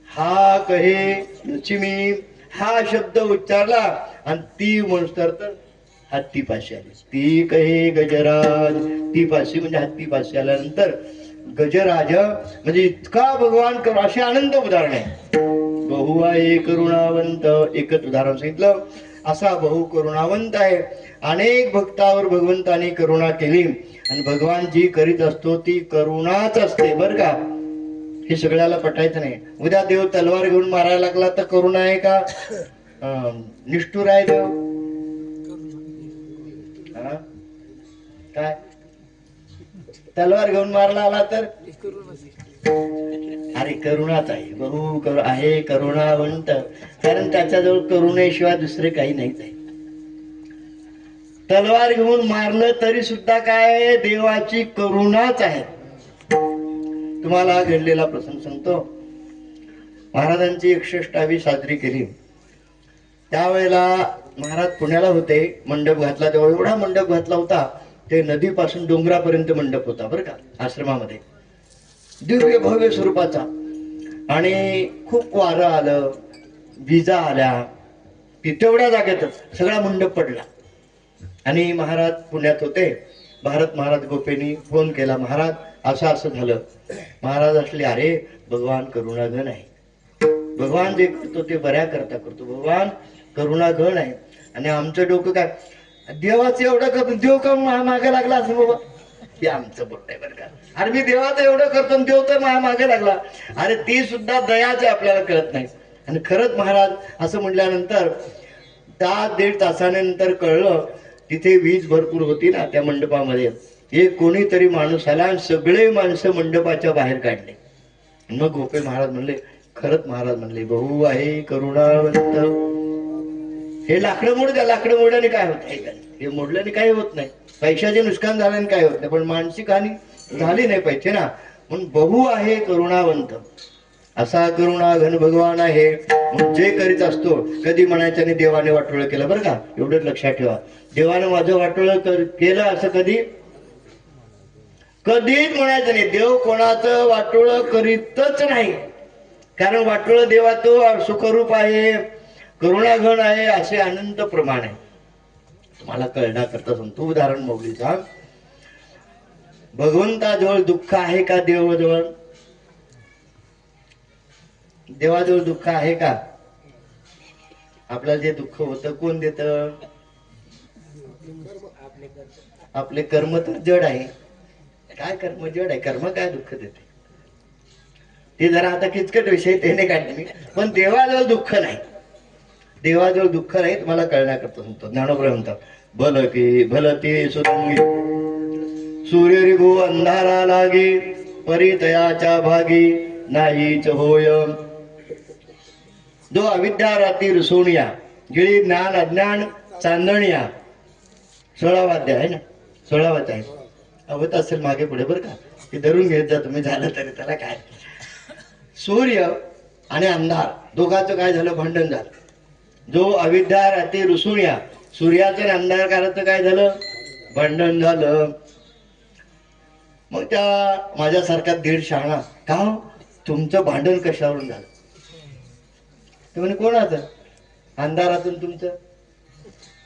हा कहे लक्ष्मी हा शब्द उच्चारला आणि ती म्हणतर तर हत्ती पाशी आली. ती कहे गजराज, ती पाशी म्हणजे हत्ती पाशी आल्यानंतर गजराज म्हणजे इतका भगवान करू. असे अनंत उदाहरण आहे. बहुवाये करुणावंत एकच उदाहरण सांगितलं. असा बहु करुणावंत आहे. अनेक भक्तावर भगवंताने करुणा केली आणि भगवान जी करीत असतो ती करुणाच असते बर का. हे सगळ्याला पटायचं नाही. उद्या देव तलवार घेऊन मारायला लागला तर करुणा आहे का? निष्ठुर आहे देव? काय तलवार घेऊन मारला आला तर अरे करुणाच आहे. बहु आहे करुणावंत. कारण त्याच्याजवळ करुणेशिवाय दुसरे काही नाहीच आहे. तलवार घेऊन मारलं तरी सुद्धा काय देवाची करुणाच आहे. तुम्हाला घडलेला प्रसंग सांगतो. महाराजांची 106वी साजरी केली. त्यावेळेला महाराज पुण्याला होते. मंडप घातला तेव्हा एवढा मंडप घातला होता ते नदीपासून डोंगरापर्यंत मंडप होता बरं का. आश्रमामध्ये दिव्य भव्य स्वरूपाचा. आणि खूप वारं आलं, विजा आल्या की तेवढ्या जागेतच सगळा मंडप पडला. आणि महाराज पुण्यात होते. भारत महाराज गोपेनी फोन केला, महाराज असं असं झालं. महाराज असले अरे भगवान करुणाघन आहे. भगवान जे करतो ते बऱ्या करता करतो. भगवान करुणाघन आहे. आणि आमचं डोकं काय देवाचं एवढं करतो देव का मागे लागला असं बाबा. हे आमचं बोट आहे बरं का. अरे मी देवाचं एवढं करतो देव तर मागे लागला. अरे ती सुद्धा दयाच आपल्याला कळत नाही. आणि खरंच महाराज असं म्हटल्यानंतर 1.5 तासानंतर कळलं तिथे वीज भरपूर होती ना त्या मंडपामध्ये. एक कोणीतरी माणूस आला आणि सगळे माणसं मंडपाच्या बाहेर काढले. मग गोपे महाराज म्हणले खरंच महाराज म्हणले बहु आहे करुणावंत. हे लाकडं मोड द्या. लाकडं मोडल्याने काय होत आहे? हे मोडल्याने काही होत नाही. पैशाचे नुकसान झाल्याने काय होत नाही. पण मानसिक हानी झाली नाही पाहिजे ना. म्हणून बहु आहे करुणावंत. असा करुणा घन भगवान आहे. जे करीत असतो कधी म्हणायचं नाही देवाने वाटोळं केलं बरं का. एवढंच लक्षात ठेवा. देवानं माझं वाटोळं केलं असं कधीच म्हणायचं नाही. देव कोणाचं वाटोळं करीतच नाही. कारण वाटोळं देवाचं सुखरूप आहे, करुणाघन आहे, असे अनंत प्रमाण आहे. तुम्हाला कळण्याकरता सांगतो उदाहरण मौलीचा. भगवंताजवळ दुःख आहे का? देवाजवळ देवाजवळ दुःख आहे का? आपल्याला जे दुःख होतं कोण देत? आपले कर्म तर जड आहे. काय कर्म जड आहे? कर्म काय दुःख देते? ते जरा आता किचकट विषय त्याने काढले मी. पण देवाजवळ दुःख नाही. देवाजवळ दुःख नाही. तुम्हाला कळण्याकरता सांगतो. ज्ञानोबा म्हणतात भल की भलती सुरंगी सूर्य रिगो अंधारा लागे परितयाच्या भागी नाहीच होय. जो अविद्या राती रुसोनिया गिळी ज्ञान अज्ञान चांदणिया. 16 वाद्य आहे ना. 16 वाद्य आहे. अवत असेल मागे पुढे बरं का. ते धरून घेत जा तुम्ही. झालं तरी त्याला काय. सूर्य आणि अंधार दोघांचं काय झालं? भांडण झालं. जो अविद्या राती रुसुनिया सूर्याचं आणि अंधाराचं काय झालं? भांडण झालं. मग त्या माझ्यासारखा 1.5 शहाणा का हो? तुमचं भांडण कशावरून झालं? ते म्हणे कोणाचं? अंधारातून तुमचं.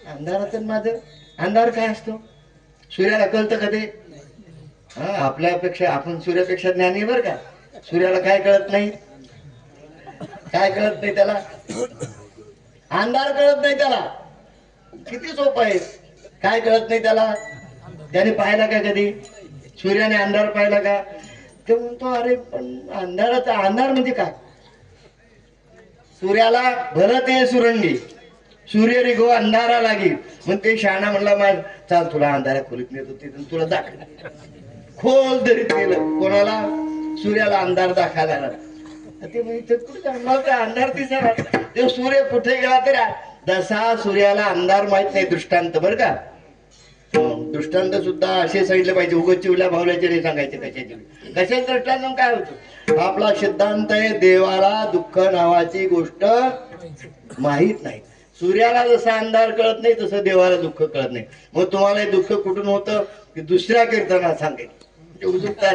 अंधारातून माझं. अंधार काय असतो? सूर्याला कळतं कधी? आपल्यापेक्षा आपण सूर्यापेक्षा ज्ञानी बरं का. सूर्याला काय कळत नाही? काय कळत नाही त्याला? अंधार कळत नाही त्याला. किती सोपं आहे. काय कळत नाही त्याला? त्याने पाहिला का कधी? सूर्याने अंधार पाहिला का? ते म्हणतो अरे पण अंधाराचा अंधार म्हणजे काय? सूर्याला भलं ते सुरंगी, सूर्य रे गो अंधारा लागी. मग ते शहाणा म्हणला माझ चाल तुला अंधारात खोलीत नेतो, तिथून तुला दाखव. खोल दरीत गेलं. कोणाला? सूर्याला अंधार दाखवायला. ते म्हणजे अंधार दिसणार. ते सूर्य कुठे गेला तरी जसा सूर्याला अंधार माहित नाही. दृष्टांत बर का, दृष्टांत सुद्धा असे सांगितले पाहिजे. उगाच चिवल्या भावल्याचे नाही सांगायचे. कशाचे दृष्टांत काय होतं? आपला सिद्धांत आहे देवाला दुःख नावाची गोष्ट माहित नाही. सूर्याला जसा अंधार कळत नाही तसं देवाला दुःख कळत नाही. मग तुम्हाला हे दुःख कुठून होतं की दुसऱ्या कीर्तनात सांगेल. दुसऱ्या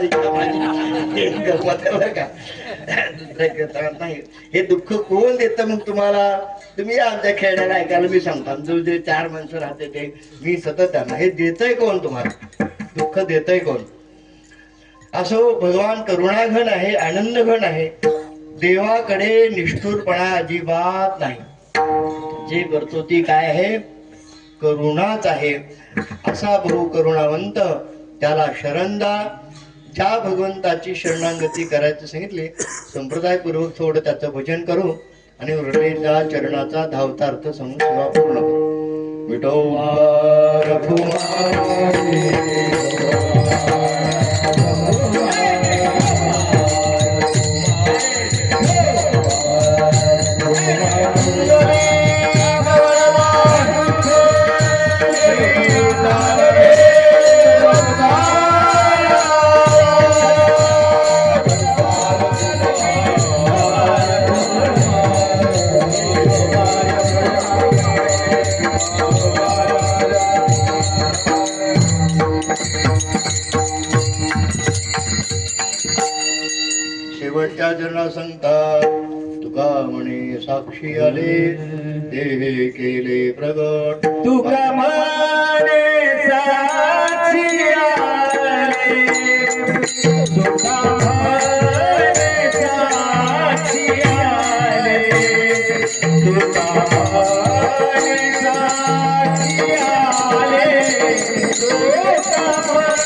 कीर्तनात नाही. हे दुःख कोण देतं मग तुम्हाला? तुम्ही आमच्या खेळण्याला ऐकायला मी सांगतो. आमचं जे 4 माणसं राहते ते मी सतत त्यांना हे देतय कोण? तुम्हाला दुःख देतय कोण? असो भगवान करुणाघन आहे, आनंद घन आहे. देवाकडे निष्ठुरपणा अजिबात नाही. जे करतो ती काय आहे? करुणाच आहे. असा बहु करुणावंत त्याला शरणदा. ज्या भगवंताची शरणागती करायचं सांगितले संप्रदायपूर्वक थोडं त्याचं भजन करू आणि उरलेल्या चरणाचा धावतार्थ समूह सेवा पूर्ण करू. विठोबा शेवटच्या जन्म सांगतात तुका म्हणे साक्षी आले देहे केले प्रगट. तुका म्हणे साक्षी आले, तुका म्हणे साक्षी आले, तुका म्हणे साक्षी आले, तुका म्हणे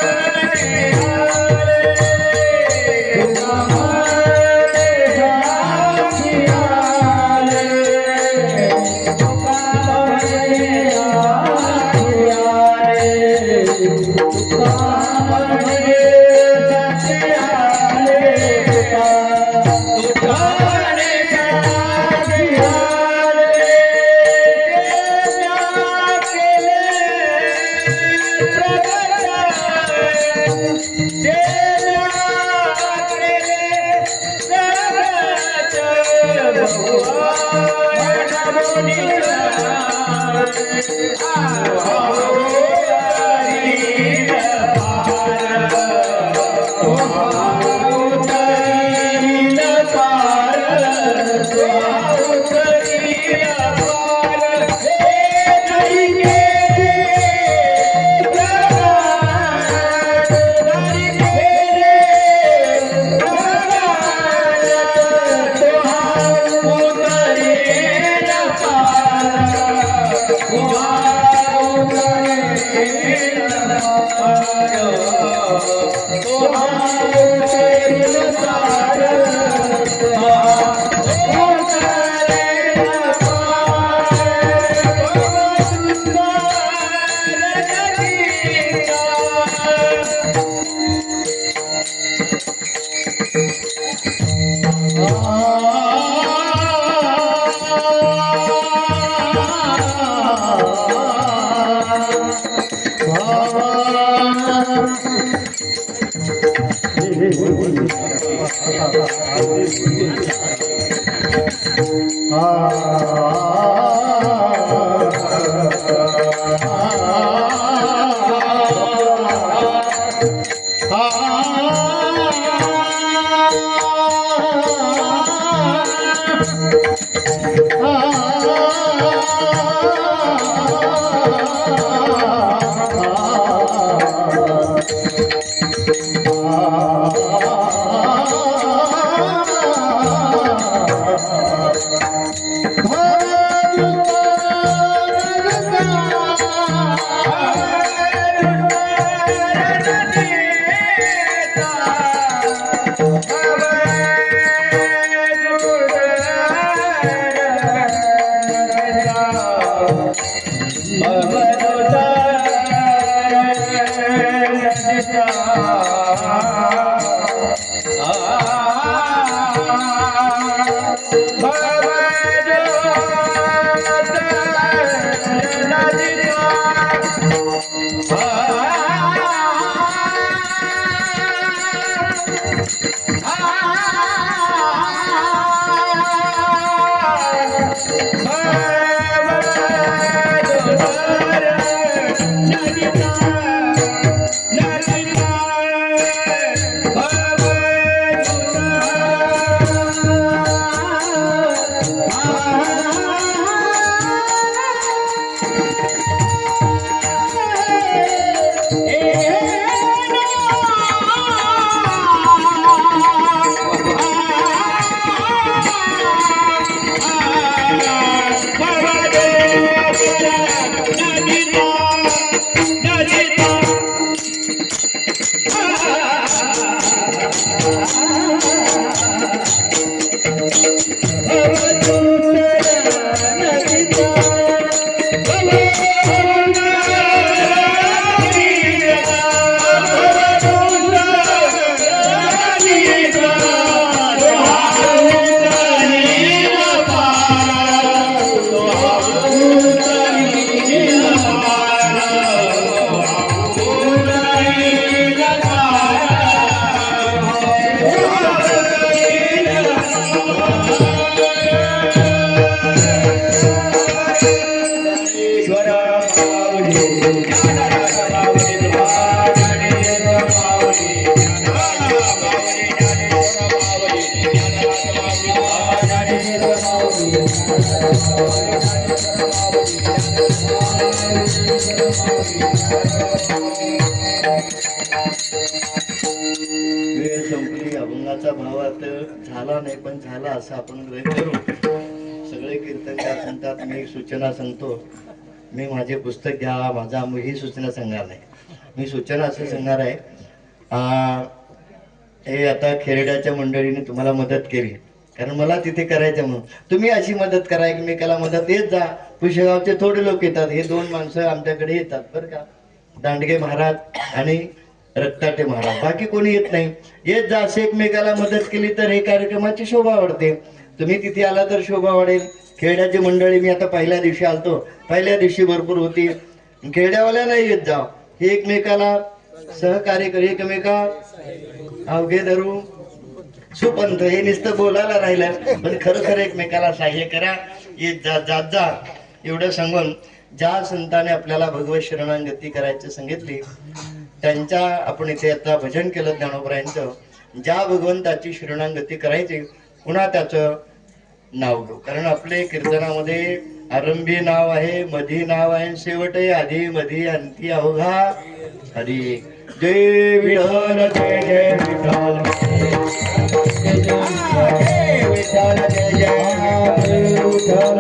वेळ संपली. अभंगाचा भाव आता झाला नाही, पण झाला असं आपण गृहीत करू. सगळे कीर्तनकार सांगतात, मी सूचना सांगतो, मी माझे पुस्तक घ्या, माझा ही सूचना सांगणार नाही. मी सूचना असं सांगणार आहे, हे आता खेरड्याच्या मंडळीने तुम्हाला मदत केली, कारण मला तिथे करायचं म्हणून. तुम्ही अशी मदत करा, एकमेकाला मदत येत जा. पुष्यगावचे थोडे लोक येतात, हे दोन माणसं आमच्याकडे येतात बरं का, दांडगे महाराज आणि रक्ताटे महाराज, बाकी कोणी येत नाही. येत जा, असे एकमेकाला मदत केली तर हे कार्यक्रमाची शोभा वाढते. तुम्ही तिथे आला तर शोभा वाढेल. खेड्याची मंडळी, मी आता पहिल्या दिवशी आलतो, पहिल्या दिवशी भरपूर होती. खेड्यावाल्या नाही येत जाव, हे एकमेकाला सहकार्य कर, एकमेका अवघे धरू सुपंथ, हे नुसतं बोलायला राहिलं, पण खरं खरं एकमेकाला सहाय्य करा, येत जा, जात जा. एवढं सांगून ज्या संतांने आपल्याला भगवत शरणागती करायचं सांगितली, त्यांच्या आपण इथे आता भजन केलं ज्ञानोबरायांचं. ज्या भगवंताची शरणागती करायची, पुन्हा त्याचं नाव घेऊ, कारण आपले कीर्तनामध्ये आरंभी नाव आहे, मधी नाव आहे, शेवट आहे, आधी मधी अंती अवघा हरी. जय विठ्ठल, जय जय विठ्ठल, जय विठ्ठल, जय जय विठ्ठल.